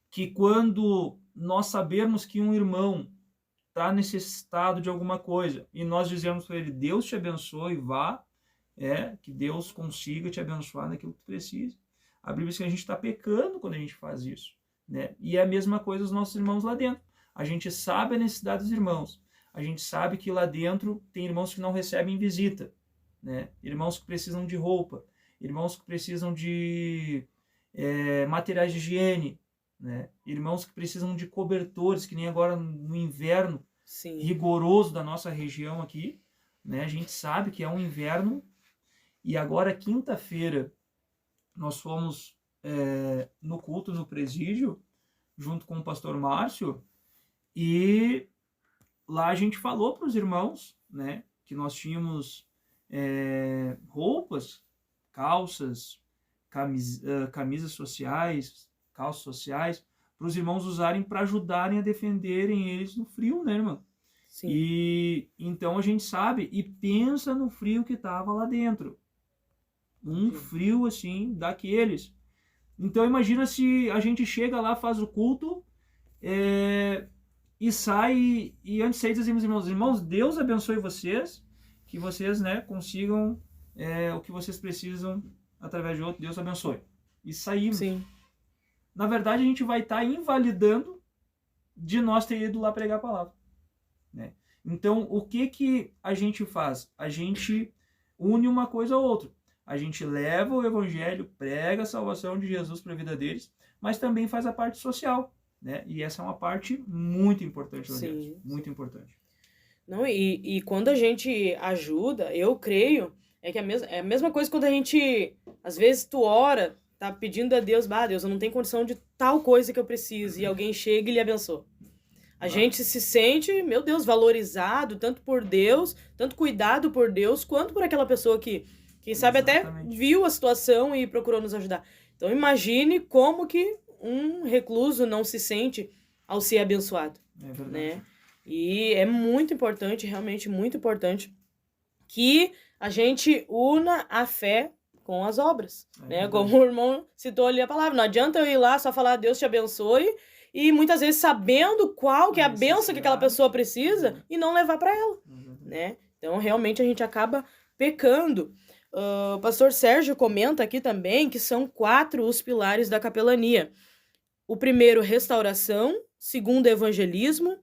Que quando nós sabermos que um irmão está necessitado de alguma coisa e nós dizemos para ele, Deus te abençoe, vá, que Deus consiga te abençoar naquilo que tu precisa. A Bíblia diz que a gente está pecando quando a gente faz isso, né? E é a mesma coisa os nossos irmãos lá dentro. A gente sabe a necessidade dos irmãos. A gente sabe que lá dentro tem irmãos que não recebem visita, né? Irmãos que precisam de roupa, irmãos que precisam de materiais de higiene, né? Irmãos que precisam de cobertores, que nem agora no inverno Sim. rigoroso da nossa região aqui, né? A gente sabe que é um inverno. E agora, quinta-feira, nós fomos no culto no presídio, junto com o pastor Márcio, e lá a gente falou para os irmãos, né, que nós tínhamos roupas, calças, camisas sociais, calças sociais, para os irmãos usarem para ajudarem a defenderem eles no frio, né, irmão? Sim. E então a gente sabe e pensa no frio que estava lá dentro. Um frio assim, daqueles. Então imagina se a gente chega lá, faz o culto e sai, e antes de sair dizemos, irmãos, Deus abençoe vocês, que vocês, né, consigam o que vocês precisam através de outro, Deus abençoe. E saímos. Sim. Na verdade, a gente vai estar invalidando de nós ter ido lá pregar a palavra, né? Então, o que a gente faz? A gente une uma coisa a outra. A gente leva o evangelho, prega a salvação de Jesus para a vida deles, mas também faz a parte social, né? E essa é uma parte muito importante, Sim. muito importante. Não, e quando a gente ajuda, eu creio, que é a mesma coisa quando a gente, às vezes tu ora, tá pedindo a Deus, Deus, eu não tenho condição de tal coisa que eu preciso, e alguém chega e lhe abençoa. A gente se sente, meu Deus, valorizado, tanto por Deus, tanto cuidado por Deus, quanto por aquela pessoa que, quem sabe, Exatamente. até viu a situação e procurou nos ajudar. Então imagine como que um recluso não se sente ao ser abençoado. É verdade. Né? E é muito importante, realmente muito importante, que a gente una a fé com as obras. Né? Como o irmão citou ali a palavra, não adianta eu ir lá só falar Deus te abençoe, e muitas vezes sabendo qual que é a bênção que aquela pessoa precisa e não levar para ela. Né? Então realmente a gente acaba pecando. O pastor Sérgio comenta aqui também que são 4 os pilares da capelania. O primeiro, restauração. Segundo, evangelismo.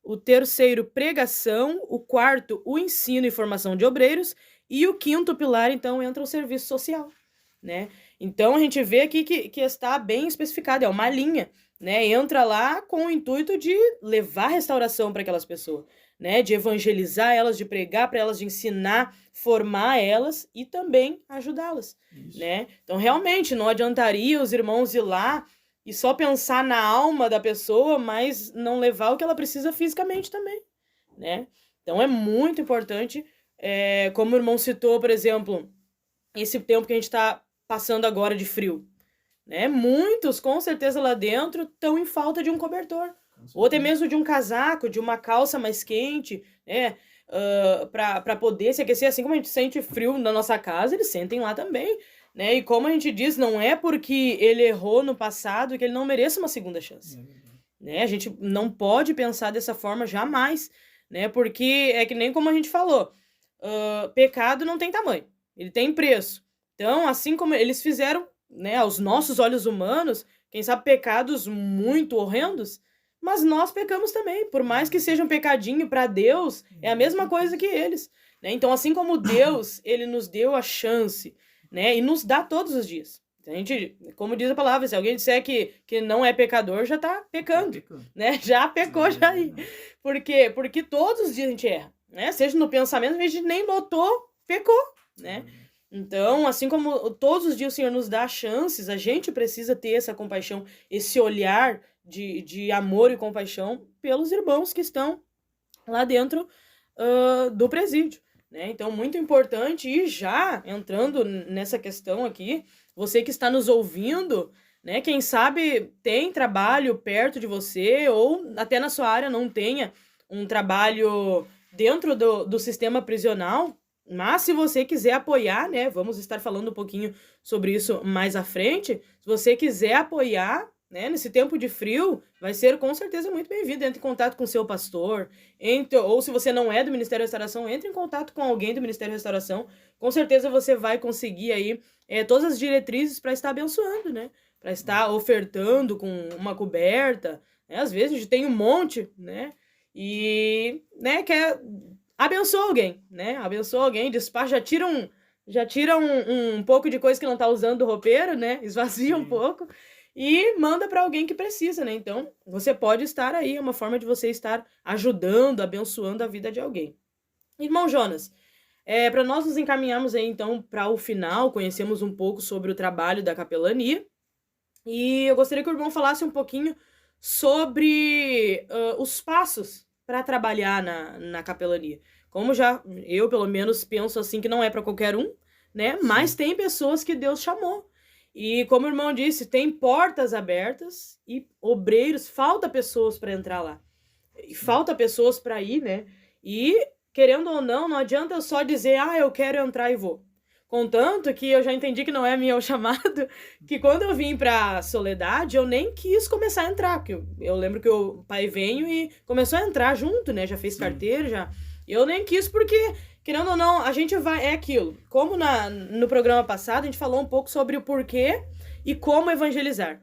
O terceiro, pregação. O quarto, o ensino e formação de obreiros. E o quinto pilar, então, entra o serviço social. Né? Então a gente vê aqui que está bem especificado, é uma linha. Né? Entra lá com o intuito de levar restauração para aquelas pessoas. Né, de evangelizar elas, de pregar para elas, de ensinar, formar elas e também ajudá-las, né? Então, realmente, não adiantaria os irmãos ir lá e só pensar na alma da pessoa, mas não levar o que ela precisa fisicamente também, né? Então, é muito importante, como o irmão citou, por exemplo, esse tempo que a gente está passando agora de frio, né? Muitos, com certeza, lá dentro estão em falta de um cobertor. Ou até mesmo de um casaco, de uma calça mais quente, né? Para poder se aquecer, assim como a gente sente frio na nossa casa, eles sentem lá também, né? E como a gente diz, não é porque ele errou no passado que ele não mereça uma segunda chance. Né? A gente não pode pensar dessa forma jamais, né? Porque é que nem como a gente falou, pecado não tem tamanho, ele tem preço. Então, assim como eles fizeram, né, aos nossos olhos humanos, quem sabe pecados muito horrendos, mas nós pecamos também, por mais que seja um pecadinho para Deus, é a mesma coisa que eles, né? Então, assim como Deus, ele nos deu a chance, né? E nos dá todos os dias. A gente, como diz a palavra, se alguém disser que não é pecador, já tá pecando, né? Já pecou, já aí. Por quê? Porque todos os dias a gente erra, né? Seja no pensamento, a gente nem notou, pecou, né? Então, assim como todos os dias o Senhor nos dá chances, a gente precisa ter essa compaixão, esse olhar de amor e compaixão pelos irmãos que estão lá dentro do presídio, né? Então, muito importante, e já entrando nessa questão aqui, você que está nos ouvindo, né? Quem sabe tem trabalho perto de você, ou até na sua área não tenha um trabalho dentro do sistema prisional, Mas se você quiser apoiar, né, vamos estar falando um pouquinho sobre isso mais à frente, se você quiser apoiar, né, nesse tempo de frio, vai ser com certeza muito bem-vindo. Entre em contato com o seu pastor, ou se você não é do Ministério da Restauração, entre em contato com alguém do Ministério da Restauração, com certeza você vai conseguir aí todas as diretrizes para estar abençoando, né, para estar ofertando com uma coberta, né, às vezes a gente tem um monte, né, e, né, quer... Abençoa alguém, né? Abençoa alguém, despacha, já tira um pouco de coisa que não tá usando do roupeiro, né? Esvazia um Sim. pouco e manda para alguém que precisa, né? Então, você pode estar aí, é uma forma de você estar ajudando, abençoando a vida de alguém. Irmão Jonas, para nós nos encaminharmos aí, então, para o final, conhecemos um pouco sobre o trabalho da capelania e eu gostaria que o irmão falasse um pouquinho sobre os passos para trabalhar na capelania. Como já eu, pelo menos, penso assim que não é para qualquer um, né? Mas Sim. tem pessoas que Deus chamou. E como o irmão disse, tem portas abertas e obreiros, falta pessoas para entrar lá. E Sim. falta pessoas para ir, né? E querendo ou não, não adianta eu só dizer, eu quero entrar e vou. Contanto que eu já entendi que não é meu chamado, que quando eu vim pra Soledade, eu nem quis começar a entrar, porque eu lembro que o pai veio e começou a entrar junto, né? Já fez Sim. carteira, já. Eu nem quis porque, querendo ou não, a gente vai. É aquilo. Como no programa passado, a gente falou um pouco sobre o porquê e como evangelizar.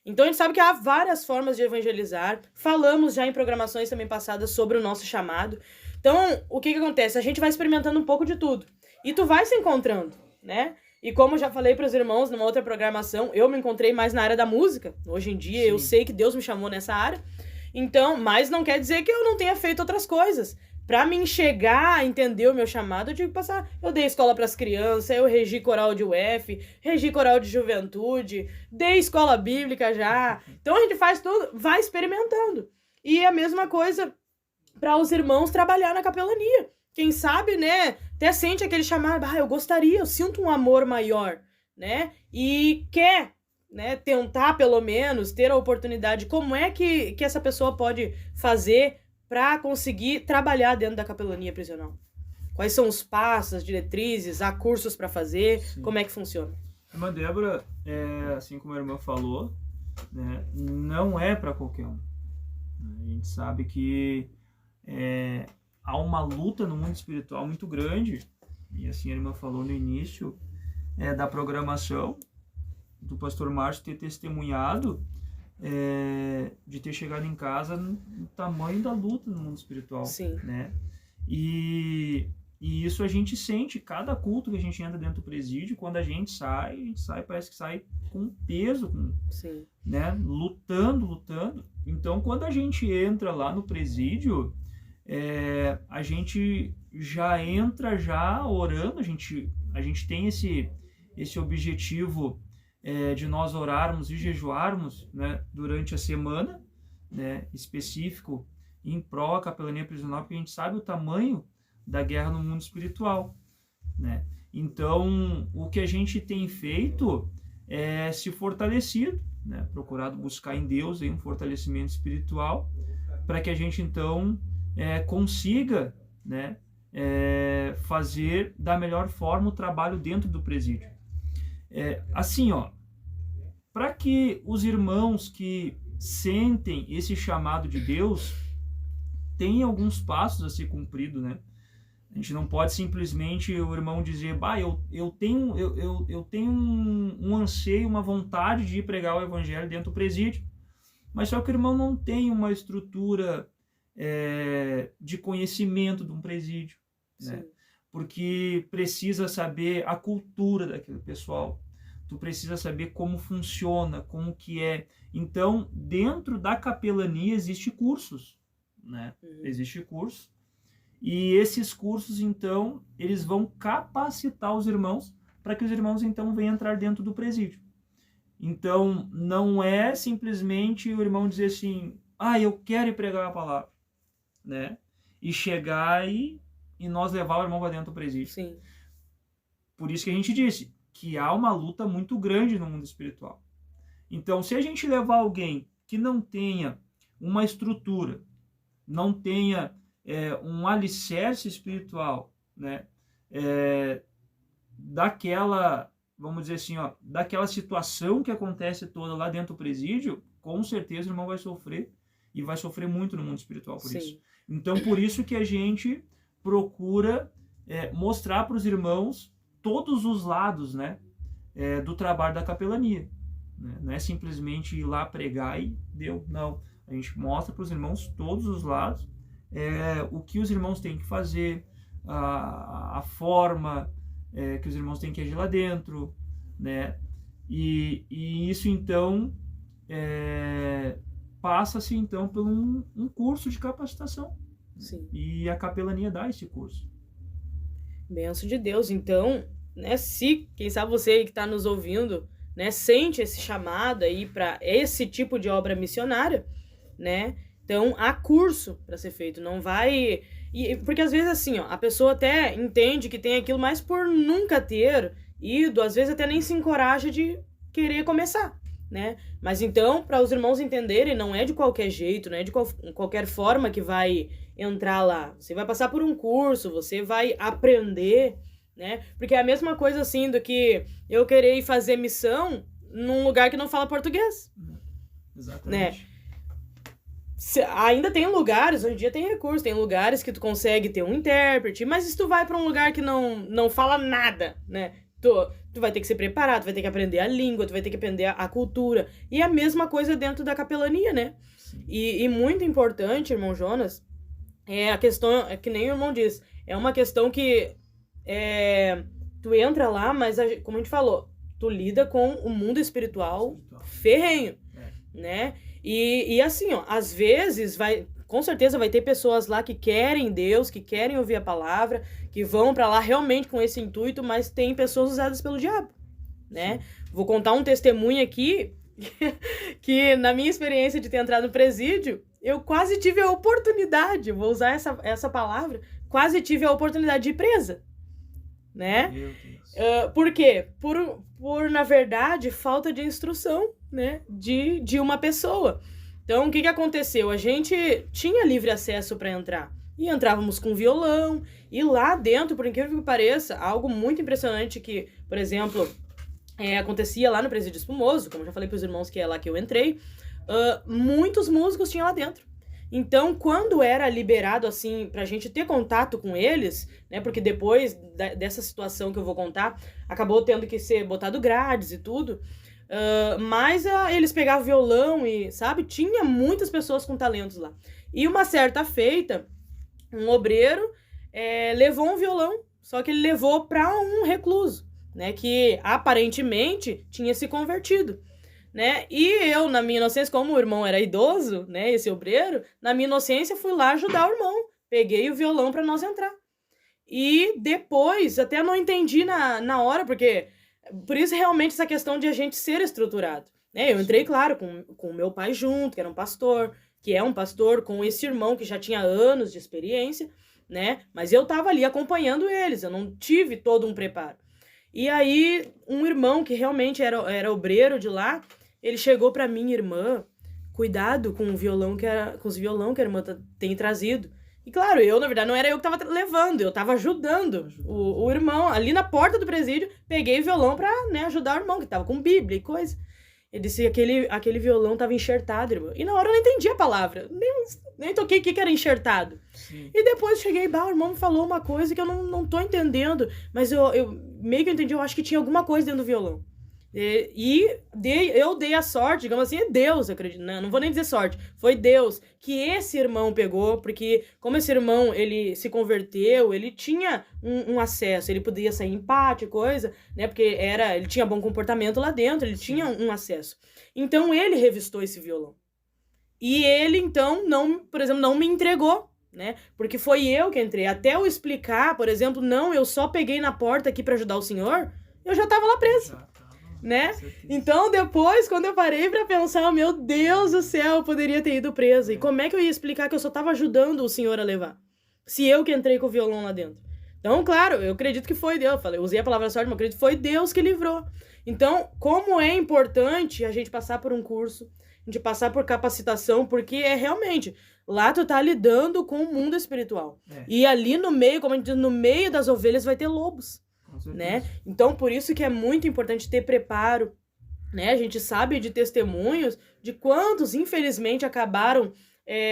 Então a gente sabe que há várias formas de evangelizar. Falamos já em programações também passadas sobre o nosso chamado. Então, o que acontece? A gente vai experimentando um pouco de tudo. E tu vai se encontrando, né? E como já falei para os irmãos numa outra programação, eu me encontrei mais na área da música. Hoje em dia eu sei que Deus me chamou nessa área. Então, mas não quer dizer que eu não tenha feito outras coisas. Para me enxergar, entender o meu chamado, eu tive que passar. Eu dei escola para as crianças, eu regi coral de UF, regi coral de juventude, dei escola bíblica já. Então a gente faz tudo, vai experimentando. E a mesma coisa para os irmãos trabalhar na capelania. Quem sabe, né, até sente aquele chamado, eu gostaria, eu sinto um amor maior, né, e quer, né, tentar pelo menos ter a oportunidade. Como é que essa pessoa pode fazer para conseguir trabalhar dentro da capelania prisional? Quais são os passos, as diretrizes, há cursos para fazer? Sim. Como é que funciona? Irmã Débora, assim como a irmã falou, né, não é para qualquer um. A gente sabe que há uma luta no mundo espiritual muito grande, e assim a irmã falou no início da programação, do pastor Márcio ter testemunhado, de ter chegado em casa no tamanho da luta no mundo espiritual. Sim. Né? E isso a gente sente, cada culto que a gente entra dentro do presídio, quando a gente sai, parece que sai com peso, Sim. Né? Lutando. Então, quando a gente entra lá no presídio, a gente já entra já orando, a gente tem esse objetivo de nós orarmos e jejuarmos, né, durante a semana, né, específico em prol da capelania prisional, porque a gente sabe o tamanho da guerra no mundo espiritual, né? Então, o que a gente tem feito é se fortalecido, né, procurado buscar em Deus aí um fortalecimento espiritual, para que a gente então consiga, né, fazer da melhor forma o trabalho dentro do presídio. Assim, para que os irmãos que sentem esse chamado de Deus tenham alguns passos a ser cumprido, né? A gente não pode simplesmente o irmão dizer, eu tenho um anseio, uma vontade de ir pregar o evangelho dentro do presídio, mas só que o irmão não tem uma estrutura de conhecimento de um presídio, né? Porque precisa saber a cultura daquele pessoal, tu precisa saber como funciona, como que é. Então, dentro da capelania existe cursos, né? Existe curso. E esses cursos, então, eles vão capacitar os irmãos para que os irmãos, então, venham entrar dentro do presídio. Então, não é simplesmente o irmão dizer assim, eu quero ir pregar a palavra, né? E chegar e nós levar o irmão para dentro do presídio. Sim. Por isso que a gente disse que há uma luta muito grande no mundo espiritual. Então, se a gente levar alguém que não tenha uma estrutura, não tenha um alicerce espiritual, né, daquela, vamos dizer assim, ó, daquela situação que acontece toda lá dentro do presídio, com certeza o irmão vai sofrer, e vai sofrer muito no mundo espiritual por isso. Então, por isso que a gente procura mostrar para os irmãos todos os lados, né, do trabalho da capelania. Né? Não é simplesmente ir lá pregar e deu, não. A gente mostra para os irmãos todos os lados, o que os irmãos têm que fazer, a forma que os irmãos têm que agir lá dentro, né? E isso, então, passa-se, então, por um curso de capacitação. Sim. E a capelania dá esse curso. Bênção de Deus. Então, né, se, quem sabe você aí que está nos ouvindo, né, sente esse chamado aí para esse tipo de obra missionária, né? Então, há curso para ser feito, não vai... porque às vezes assim, ó, a pessoa até entende que tem aquilo, mas por nunca ter ido, às vezes até nem se encoraja de querer começar, né? Mas então, para os irmãos entenderem, não é de qualquer jeito, não é de qualquer forma que vai entrar lá. Você vai passar por um curso, você vai aprender, né? Porque é a mesma coisa assim do que eu querer ir fazer missão num lugar que não fala português. Exatamente. Né? Ainda tem lugares, hoje em dia tem recurso, tem lugares que tu consegue ter um intérprete, mas se tu vai para um lugar que não fala nada, né? Tu vai ter que se preparar, tu vai ter que aprender a língua, tu vai ter que aprender a cultura. E a mesma coisa dentro da capelania, né? E muito importante, irmão Jonas, a questão, que nem o irmão diz, é uma questão que tu entra lá, mas como a gente falou, tu lida com o mundo espiritual ferrenho, né? E assim, ó, às vezes com certeza vai ter pessoas lá que querem Deus, que querem ouvir a palavra, que vão pra lá realmente com esse intuito, mas tem pessoas usadas pelo diabo, né? Vou contar um testemunho aqui, que na minha experiência de ter entrado no presídio, eu quase tive a oportunidade, vou usar essa palavra, quase tive a oportunidade de ir presa, né? Meu Deus. Por quê? Por, na verdade, falta de instrução, né, de uma pessoa. Então, o que aconteceu? A gente tinha livre acesso para entrar. E entrávamos com violão. E lá dentro, por incrível que pareça, algo muito impressionante que, por exemplo, acontecia lá no Presídio Espumoso, como eu já falei para os irmãos que é lá que eu entrei, muitos músicos tinham lá dentro. Então, quando era liberado, assim, pra gente ter contato com eles, né, porque depois dessa situação que eu vou contar, acabou tendo que ser botado grades e tudo, mas eles pegavam violão e, sabe, tinha muitas pessoas com talentos lá. E uma certa feita, um obreiro levou um violão, só que ele levou pra um recluso, né, que aparentemente tinha se convertido. Né? E eu, na minha inocência, como o irmão era idoso, né, esse obreiro, na minha inocência fui lá ajudar o irmão. Peguei o violão para nós entrar. E depois, até não entendi na hora, porque... Por isso, realmente, essa questão de a gente ser estruturado. Né? Eu entrei, claro, com o meu pai junto, que era um pastor, que é um pastor, com esse irmão que já tinha anos de experiência, né? Mas eu tava ali acompanhando eles, eu não tive todo um preparo. E aí, um irmão que realmente era obreiro de lá, ele chegou pra minha irmã, cuidado com o violão com os violão que a irmã tem trazido. E claro, na verdade, não era eu que tava levando, eu tava ajudando o irmão. Ali na porta do presídio, peguei o violão pra, né, ajudar o irmão, que tava com Bíblia e coisa. Ele disse que aquele violão tava enxertado, irmão. E na hora eu não entendi a palavra, nem toquei o que era enxertado. Sim. E depois cheguei, o irmão me falou uma coisa que eu não tô entendendo, mas eu meio que eu entendi, eu acho que tinha alguma coisa dentro do violão. Eu dei a sorte, digamos assim, é Deus, eu acredito, não vou nem dizer sorte, foi Deus que esse irmão pegou, porque como esse irmão, ele se converteu, ele tinha um acesso, ele podia sair em pátio, coisa, né, porque ele tinha bom comportamento lá dentro, ele tinha um acesso. Então ele revistou esse violão. E ele, então, por exemplo, não me entregou, né, porque foi eu que entrei. Até eu explicar, por exemplo, eu só peguei na porta aqui para ajudar o senhor, eu já tava lá preso. Né? Então, depois, quando eu parei pra pensar, meu Deus do céu, eu poderia ter ido presa. E como é que eu ia explicar que eu só tava ajudando o senhor a levar? Se eu que entrei com o violão lá dentro. Então, claro, eu acredito que foi Deus. Eu usei a palavra sorte, mas eu acredito que foi Deus que livrou. Então, como é importante a gente passar por um curso, a gente passar por capacitação, porque realmente, Lá tu tá lidando com o mundo espiritual. É. E ali no meio, como a gente diz, no meio das ovelhas vai ter lobos, Com certeza. né? Então, por isso que é muito importante ter preparo, né? A gente sabe de testemunhos de quantos, infelizmente, acabaram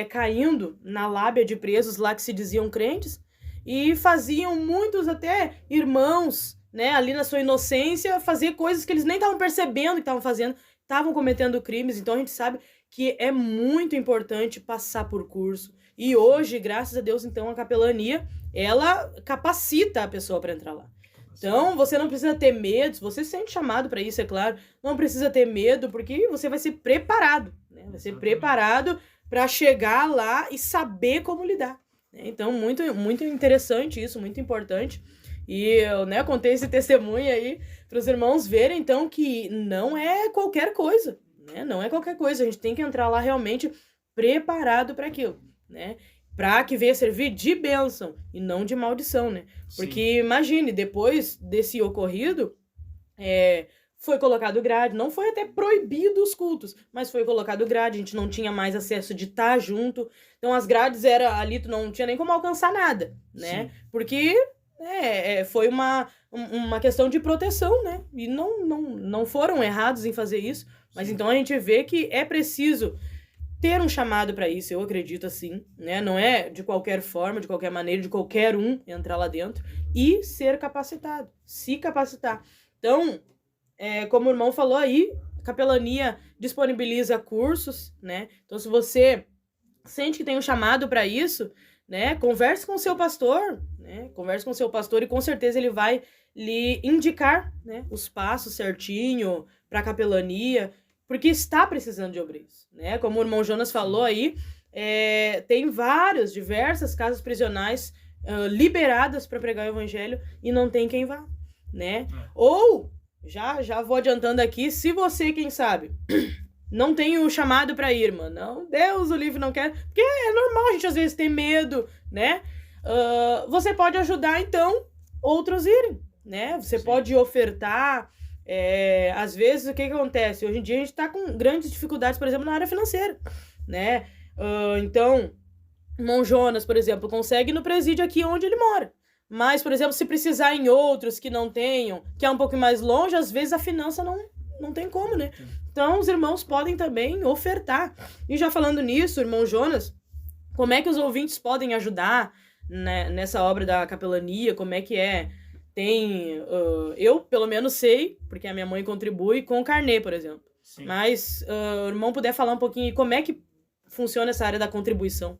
caindo na lábia de presos lá que se diziam crentes e faziam muitos até irmãos, né? Ali na sua inocência, fazer coisas que eles nem estavam percebendo que estavam fazendo, estavam cometendo crimes. Então, a gente sabe que é muito importante passar por curso. E hoje, graças a Deus, então, a capelania, ela capacita a pessoa para entrar lá. Então, você não precisa ter medo, se você se sente chamado para isso, é claro, não precisa ter medo, porque você vai ser preparado, né? Vai ser preparado para chegar lá e saber como lidar, né? Então, muito, muito interessante isso, muito importante. E eu, né, contei esse testemunho aí para os irmãos verem, então, que não é qualquer coisa, né? Não é qualquer coisa, a gente tem que entrar lá realmente preparado para aquilo, né? Para que venha servir de bênção e não de maldição, né? Porque imagine, depois desse ocorrido, foi colocado grade, não foi até proibido os cultos, mas foi colocado grade, a gente não tinha mais acesso de estar junto, então as grades era ali, tu não tinha nem como alcançar nada, né? Sim. Porque foi uma questão de proteção, né? E não foram errados em fazer isso, mas então a gente vê que é preciso ter um chamado para isso, eu acredito assim, né? Não é de qualquer forma, de qualquer maneira, de qualquer um entrar lá dentro e ser capacitado, se capacitar. Então, como o irmão falou aí, a capelania disponibiliza cursos, né? Então, se você sente que tem um chamado para isso, né? Converse com o seu pastor, né? Converse com o seu pastor e com certeza ele vai lhe indicar, né, os passos certinho para a capelania, porque está precisando de obreiros, né? Como o irmão Jonas falou aí, tem diversas casas prisionais liberadas para pregar o evangelho e não tem quem vá, né? Ou, já vou adiantando aqui, se você, quem sabe, não tem o chamado para ir, mano, não, Deus o livre não quer, porque é normal a gente às vezes ter medo, né? Você pode ajudar, então, outros irem, né? Você pode ofertar. Às vezes, o que acontece? Hoje em dia a gente está com grandes dificuldades, por exemplo, na área financeira, né? Então, o irmão Jonas, por exemplo, consegue ir no presídio aqui onde ele mora. Mas, por exemplo, se precisar em outros que não tenham, que é um pouco mais longe, às vezes a finança não tem como, né? Então, os irmãos podem também ofertar. E já falando nisso, irmão Jonas, como é que os ouvintes podem ajudar, né, nessa obra da capelania? Como é que é? Eu pelo menos sei, porque a minha mãe contribui com o carnê, por exemplo. Sim. Mas o irmão puder falar um pouquinho como é que funciona essa área da contribuição.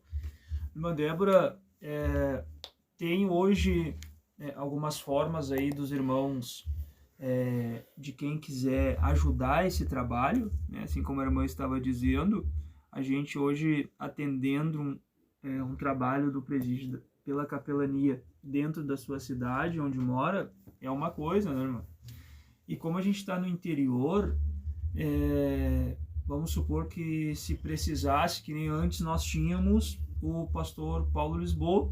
Irmã Débora, tem hoje algumas formas aí dos irmãos, de quem quiser ajudar esse trabalho, né? Assim como a irmã estava dizendo, a gente hoje atendendo um trabalho do presídio pela capelania dentro da sua cidade, onde mora, é uma coisa, né, irmã? E como a gente está no interior, vamos supor que se precisasse, que nem antes nós tínhamos o pastor Paulo Lisboa,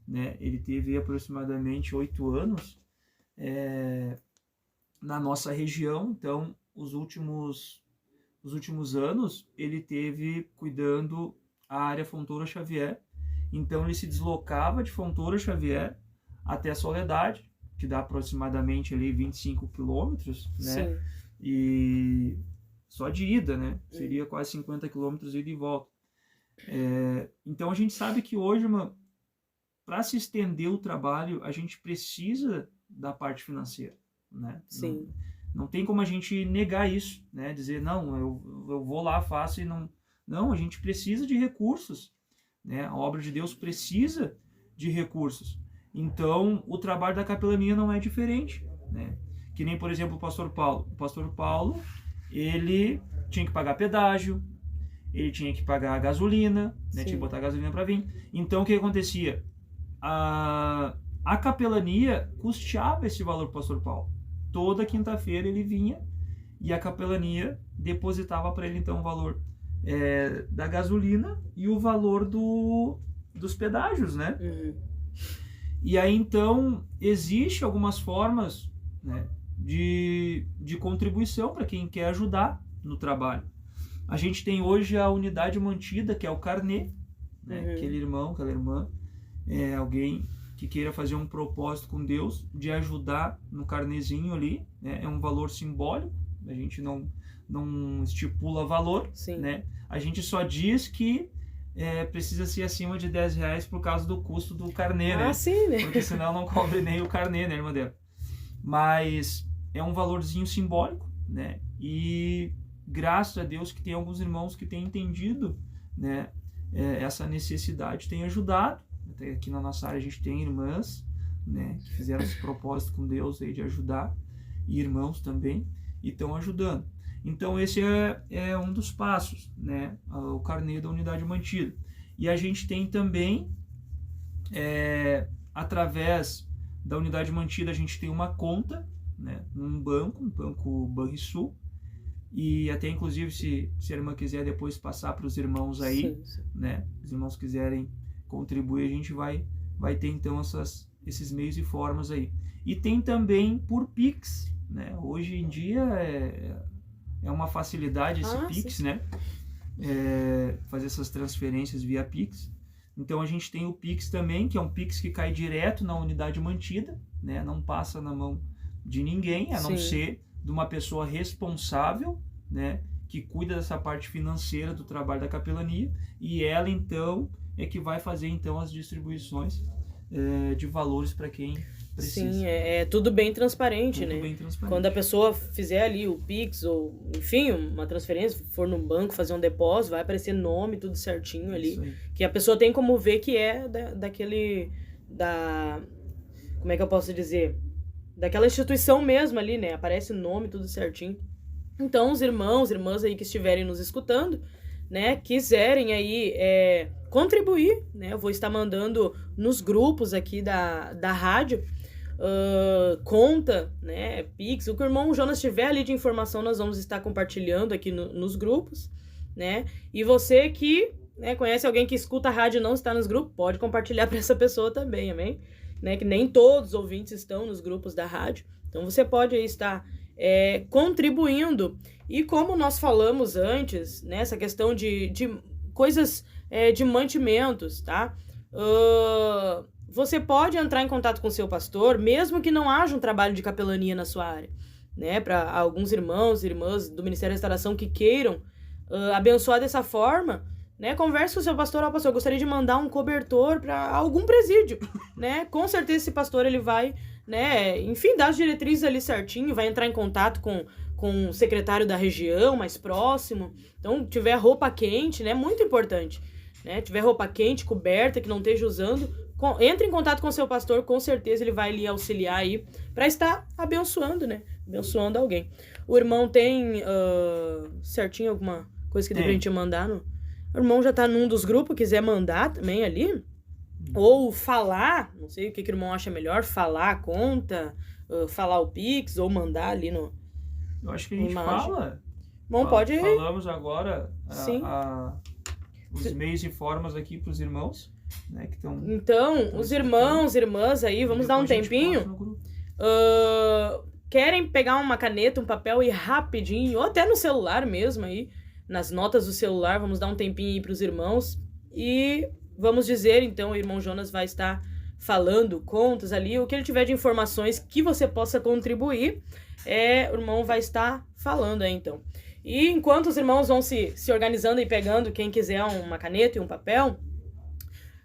né? Ele teve aproximadamente 8 anos na nossa região, então os últimos anos ele teve cuidando a área Fontoura Xavier. Então ele se deslocava de Fontoura Xavier até Soledade, que dá aproximadamente ali 25 quilômetros, né? Sim. E só de ida, né? Seria quase 50 quilômetros ida e volta. Então a gente sabe que hoje, para se estender o trabalho, a gente precisa da parte financeira, né? Sim. Não tem como a gente negar isso, né? Dizer, não, eu vou lá, faço e não... Não, a gente precisa de recursos, né? A obra de Deus precisa de recursos. Então, o trabalho da capelania não é diferente, né? Que nem, por exemplo, o pastor Paulo. O pastor Paulo, ele tinha que pagar pedágio, ele tinha que pagar gasolina, né? Tinha que botar gasolina para vir. Então, o que acontecia? A capelania custeava esse valor para o pastor Paulo. Toda quinta-feira ele vinha e a capelania depositava para ele, então, o valor da gasolina e o valor dos pedágios, né? E aí, então, existe algumas formas, né, de contribuição para quem quer ajudar no trabalho. A gente tem hoje a unidade mantida, que é o carnê, né? Aquele irmão, aquela irmã, alguém que queira fazer um propósito com Deus de ajudar no carnezinho ali, né? É um valor simbólico, a gente não estipula valor, né? A gente só diz que precisa ser acima de R$10 por causa do custo do carnê, né? Sim, né? Porque senão não cobre nem o carnê, né, irmã Débora? Mas é um valorzinho simbólico, né? E graças a Deus que tem alguns irmãos que têm entendido, né, essa necessidade, tem ajudado. Até aqui na nossa área a gente tem irmãs, né, que fizeram esse propósito com Deus aí de ajudar, e irmãos também, e estão ajudando. Então esse é um dos passos, né, o carnê da unidade mantida. E a gente tem também, através da unidade mantida, a gente tem uma conta, né, num banco, Banrisul, e até inclusive se a irmã quiser depois passar para os irmãos aí, sim. Né, os irmãos quiserem contribuir, a gente vai ter então esses meios e formas aí. E tem também por Pix, né? Hoje em dia é uma facilidade esse Pix, sim. Né? Fazer essas transferências via Pix. Então a gente tem o Pix também, que é um Pix que cai direto na unidade mantida, né? Não passa na mão de ninguém, a não ser de uma pessoa responsável, né? Que cuida dessa parte financeira do trabalho da capelania, e ela então é que vai fazer então as distribuições de valores para quem precisa. Sim, é tudo bem transparente, tudo né? Bem transparente. Quando a pessoa fizer ali o Pix ou, enfim, uma transferência, for no banco fazer um depósito, vai aparecer nome, tudo certinho ali, que a pessoa tem como ver que é como é que eu posso dizer? Daquela instituição mesmo ali, né? Aparece o nome, tudo certinho. Então, os irmãos, irmãs aí que estiverem nos escutando, né, quiserem aí contribuir, né, eu vou estar mandando nos grupos aqui da rádio, conta, né, Pix, o que o irmão Jonas tiver ali de informação, nós vamos estar compartilhando aqui nos grupos, né, e você que, né, conhece alguém que escuta a rádio e não está nos grupos, pode compartilhar para essa pessoa também, amém? Né, que nem todos os ouvintes estão nos grupos da rádio, então você pode aí estar contribuindo. E como nós falamos antes, né, essa questão de coisas de mantimentos, tá? Você pode entrar em contato com o seu pastor, mesmo que não haja um trabalho de capelania na sua área, né? Para alguns irmãos e irmãs do Ministério da Restauração que queiram abençoar dessa forma, né? Converse com o seu pastor. Ó, pastor, eu gostaria de mandar um cobertor para algum presídio, né? Com certeza esse pastor ele vai, né? Enfim, dar as diretrizes ali certinho, vai entrar em contato com o secretário da região mais próximo. Então, tiver roupa quente, né? Muito importante, né? Tiver roupa quente, coberta, que não esteja usando, entre em contato com o seu pastor, com certeza ele vai lhe auxiliar aí para estar abençoando, né? Abençoando alguém. O irmão tem certinho alguma coisa que de repente mandar? O irmão já tá num dos grupos, quiser mandar também ali. Ou falar, não sei o que o irmão acha melhor, falar a conta, falar o Pix, ou mandar ali no... Eu acho que a gente fala. Bom, pode... Falamos agora os meios e formas aqui para os irmãos, né, que estão... Então, os irmãos, irmãs aí, vamos dar um tempinho. Querem pegar uma caneta, um papel e rapidinho, ou até no celular mesmo aí, nas notas do celular, vamos dar um tempinho aí para os irmãos. E vamos dizer, então, o irmão Jonas vai estar falando contas ali, o que ele tiver de informações que você possa contribuir, o irmão vai estar falando aí, então. E enquanto os irmãos vão se organizando e pegando, quem quiser uma caneta e um papel,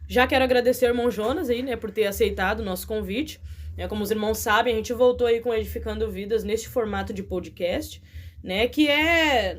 já quero agradecer ao irmão Jonas aí, né, por ter aceitado o nosso convite. Como os irmãos sabem, a gente voltou aí com Edificando Vidas neste formato de podcast, né, que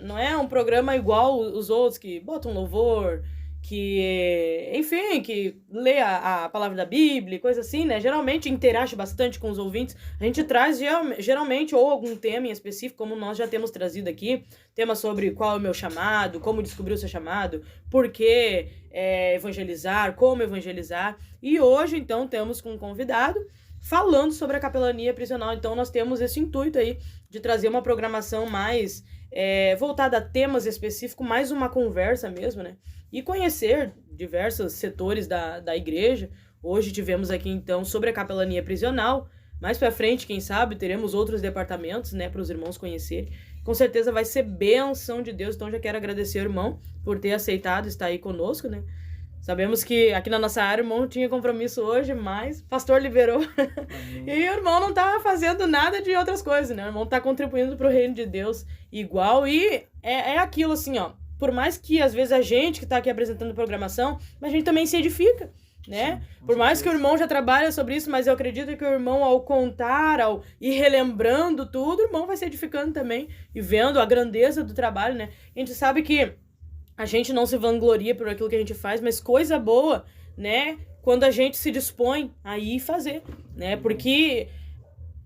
não é um programa igual os outros, que botam louvor, que, enfim, que lê a palavra da Bíblia, coisa assim, né? Geralmente interage bastante com os ouvintes. A gente traz geralmente ou algum tema em específico, como nós já temos trazido aqui, tema sobre qual é o meu chamado, como descobrir o seu chamado, por que evangelizar, como evangelizar. E hoje, então, temos com um convidado falando sobre a capelania prisional. Então, nós temos esse intuito aí de trazer uma programação mais voltada a temas específicos, mais uma conversa mesmo, né? E conhecer diversos setores da igreja. Hoje tivemos aqui, então, sobre a capelania prisional. Mais pra frente, quem sabe, teremos outros departamentos, né, para os irmãos conhecerem. Com certeza vai ser bênção de Deus. Então, já quero agradecer ao irmão por ter aceitado estar aí conosco, né? Sabemos que aqui na nossa área o irmão tinha compromisso hoje, mas o pastor liberou. E o irmão não tá fazendo nada de outras coisas, né? O irmão tá contribuindo pro reino de Deus igual. E é aquilo assim, ó. Por mais que às vezes a gente que tá aqui apresentando programação, mas a gente também se edifica, né? Sim, por mais que o irmão já trabalhe sobre isso, mas eu acredito que o irmão, ao contar, ao ir relembrando tudo, o irmão vai se edificando também e vendo a grandeza do trabalho, né? A gente sabe que a gente não se vangloria por aquilo que a gente faz, mas coisa boa, né? Quando a gente se dispõe a ir fazer, né? Porque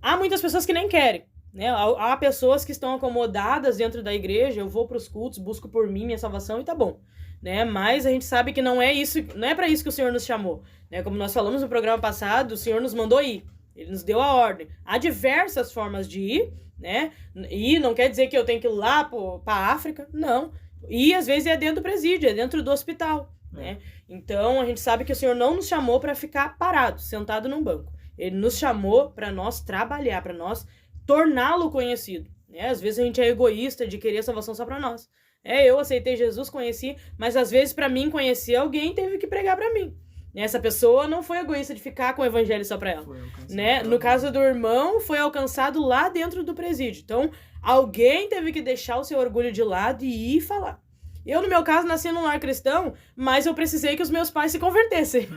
há muitas pessoas que nem querem, né? Há pessoas que estão acomodadas dentro da igreja, eu vou para os cultos, busco por mim minha salvação e tá bom, né? Mas a gente sabe que não é isso, não é para isso que o Senhor nos chamou, né? Como nós falamos no programa passado, o Senhor nos mandou ir, Ele nos deu a ordem. Há diversas formas de ir, né? E não quer dizer que eu tenho que ir lá para a África, não. E às vezes é dentro do presídio, é dentro do hospital, né? Então a gente sabe que o Senhor não nos chamou para ficar parado, sentado num banco. Ele nos chamou para nós trabalhar, para nós torná-lo conhecido, né? Às vezes a gente é egoísta de querer salvação só para nós. Eu aceitei Jesus, conheci, mas às vezes para mim conhecer alguém teve que pregar para mim. Essa pessoa não foi egoísta de ficar com o evangelho só para ela, né? No caso do irmão, foi alcançado lá dentro do presídio. Então, alguém teve que deixar o seu orgulho de lado e ir falar. Eu, no meu caso, nasci num lar cristão, mas eu precisei que os meus pais se convertessem.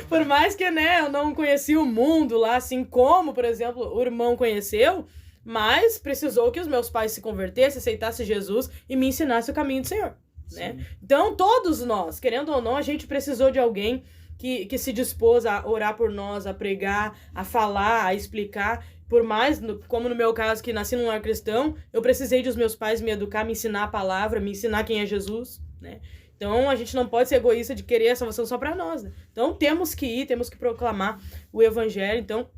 Por mais que, né, eu não conhecia o mundo lá, assim como, por exemplo, o irmão conheceu, mas precisou que os meus pais se convertessem, aceitassem Jesus e me ensinassem o caminho do Senhor, né? Então, todos nós, querendo ou não, a gente precisou de alguém que se dispôs a orar por nós, a pregar, a falar, a explicar. Por mais, como no meu caso, que nasci num lar cristão, eu precisei dos meus pais me educar, me ensinar a palavra, me ensinar quem é Jesus, né? Então, a gente não pode ser egoísta de querer a salvação só para nós, né? Então, temos que ir, temos que proclamar o evangelho. Então,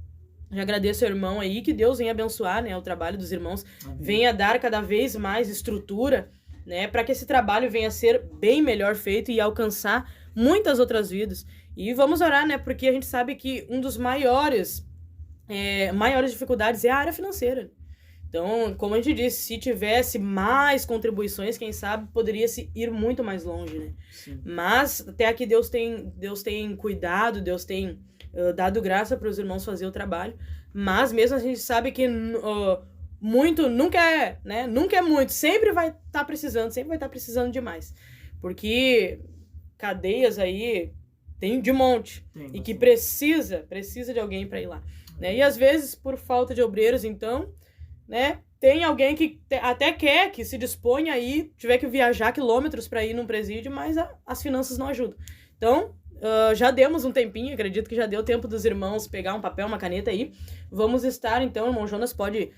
já agradeço ao irmão aí, que Deus venha abençoar, né, o trabalho dos irmãos, venha dar cada vez mais estrutura, né, para que esse trabalho venha a ser bem melhor feito e alcançar muitas outras vidas. E vamos orar, né, porque a gente sabe que um dos maiores dificuldades é a área financeira. Então, como a gente disse, se tivesse mais contribuições, quem sabe poderia se ir muito mais longe, né? Sim. Mas até aqui Deus tem cuidado, Deus tem dado graça para os irmãos fazer o trabalho. Mas mesmo a gente sabe que muito nunca é, né? Nunca é muito, sempre vai estar precisando de mais. Porque cadeias aí tem de monte e que precisa de alguém para ir lá, né? E às vezes por falta de obreiros, então, né, tem alguém que até quer que se disponha aí, tiver que viajar quilômetros para ir num presídio, mas as finanças não ajudam. Então, já demos um tempinho, acredito que já deu tempo dos irmãos pegar um papel, uma caneta aí. Vamos estar, então, o irmão Jonas pode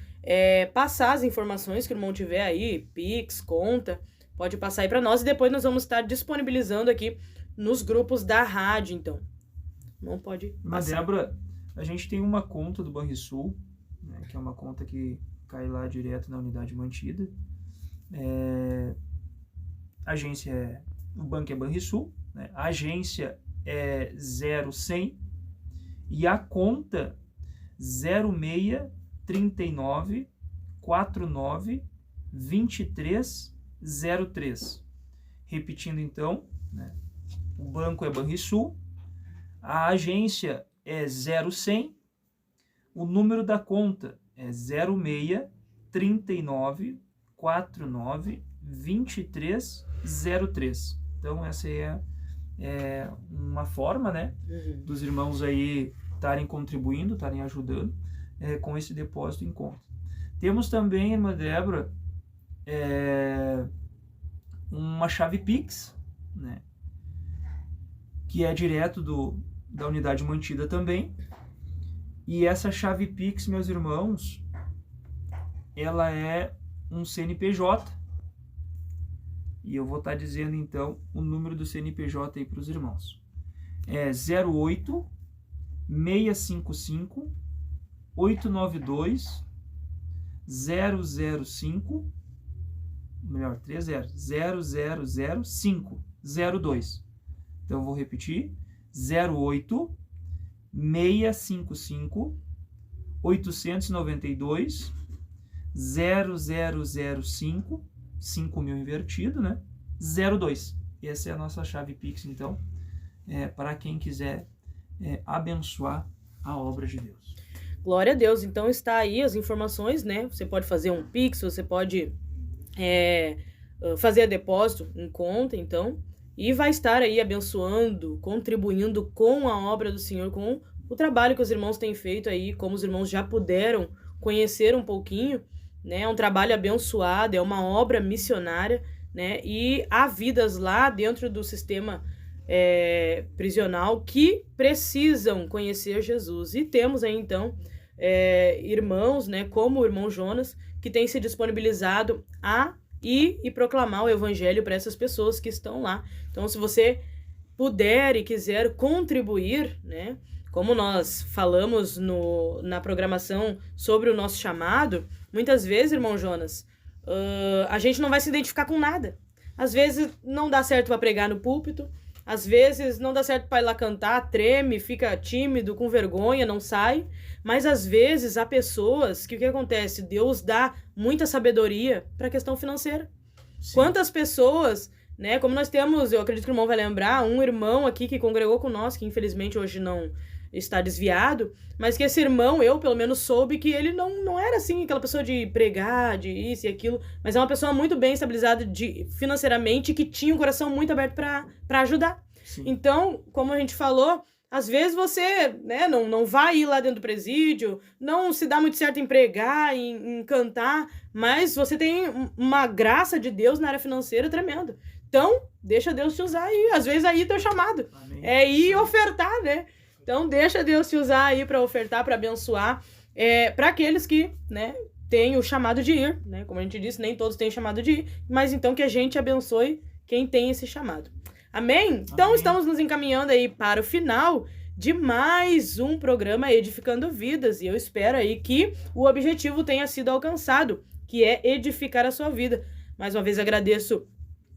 passar as informações que o irmão tiver aí, Pix, conta, pode passar aí para nós e depois nós vamos estar disponibilizando aqui nos grupos da rádio, então. Não pode passar. Mas, Débora, a gente tem uma conta do Banrisul, né, que é uma conta que cai lá direto na unidade mantida. A agência o banco é Banrisul, né? A agência é 0100 e a conta 0639 49 23 03. Repetindo então, né? O banco é Banrisul, a agência é 0100, o número da conta é 06 39 49 23 03. Então essa é uma forma, né, dos irmãos aí estarem contribuindo, estarem ajudando com esse depósito em conta. Temos também, irmã Débora, uma chave Pix, né, que é direto da unidade mantida também. E essa chave Pix, meus irmãos, ela é um CNPJ. E eu vou estar dizendo, então, o número do CNPJ aí para os irmãos. É 08 655 892 005, melhor, 30, 0005 02. Então, eu vou repetir, 08 655 892 0005, 5.000 invertido, né? 02. Essa é a nossa chave Pix, então, para quem quiser abençoar a obra de Deus. Glória a Deus. Então está aí as informações, né? Você pode fazer um Pix, você pode fazer depósito em conta, então, e vai estar aí abençoando, contribuindo com a obra do Senhor, com o trabalho que os irmãos têm feito aí, como os irmãos já puderam conhecer um pouquinho, né? É um trabalho abençoado, é uma obra missionária, né? E há vidas lá dentro do sistema prisional que precisam conhecer Jesus. E temos aí, então, irmãos, né, como o irmão Jonas, que tem se disponibilizado a ir e proclamar o evangelho para essas pessoas que estão lá. Então, se você puder e quiser contribuir, né, como nós falamos na programação sobre o nosso chamado, muitas vezes, irmão Jonas, a gente não vai se identificar com nada. Às vezes não dá certo para pregar no púlpito, às vezes não dá certo para ir lá cantar, treme, fica tímido, com vergonha, não sai. Mas às vezes há pessoas que o que acontece? Deus dá muita sabedoria para a questão financeira. Sim. Quantas pessoas, né? Como nós temos, eu acredito que o irmão vai lembrar, um irmão aqui que congregou com nós, que infelizmente hoje não está desviado, mas que esse irmão, eu pelo menos soube que ele não era assim, aquela pessoa de pregar, de isso e aquilo, mas é uma pessoa muito bem estabilizada financeiramente, que tinha um coração muito aberto para ajudar. Sim. Então, como a gente falou, às vezes você, né, não vai ir lá dentro do presídio, não se dá muito certo em pregar, em cantar, mas você tem uma graça de Deus na área financeira tremenda. Então, deixa Deus te usar aí. Às vezes aí é teu chamado. Amém. É ir ofertar, né? Então, deixa Deus te usar aí para ofertar, para abençoar, para aqueles que, né, têm o chamado de ir, né? Como a gente disse, nem todos têm chamado de ir, mas então que a gente abençoe quem tem esse chamado. Amém? Então, amém. Estamos nos encaminhando aí para o final de mais um programa Edificando Vidas, e eu espero aí que o objetivo tenha sido alcançado, que é edificar a sua vida. Mais uma vez agradeço,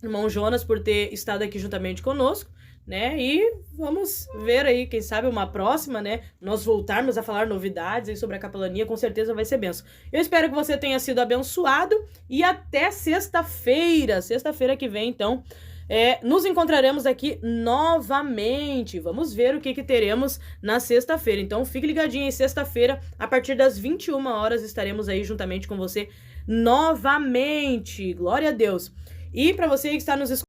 irmão Jonas, por ter estado aqui juntamente conosco, né? E vamos ver aí, quem sabe uma próxima, né? Nós voltarmos a falar novidades aí sobre a capelania, com certeza vai ser benção. Eu espero que você tenha sido abençoado e até sexta-feira que vem, então, nos encontraremos aqui novamente. Vamos ver o que teremos na sexta-feira. Então, fique ligadinho aí, sexta-feira, a partir das 21 horas, estaremos aí juntamente com você novamente. Glória a Deus. E para você que está nos escutando,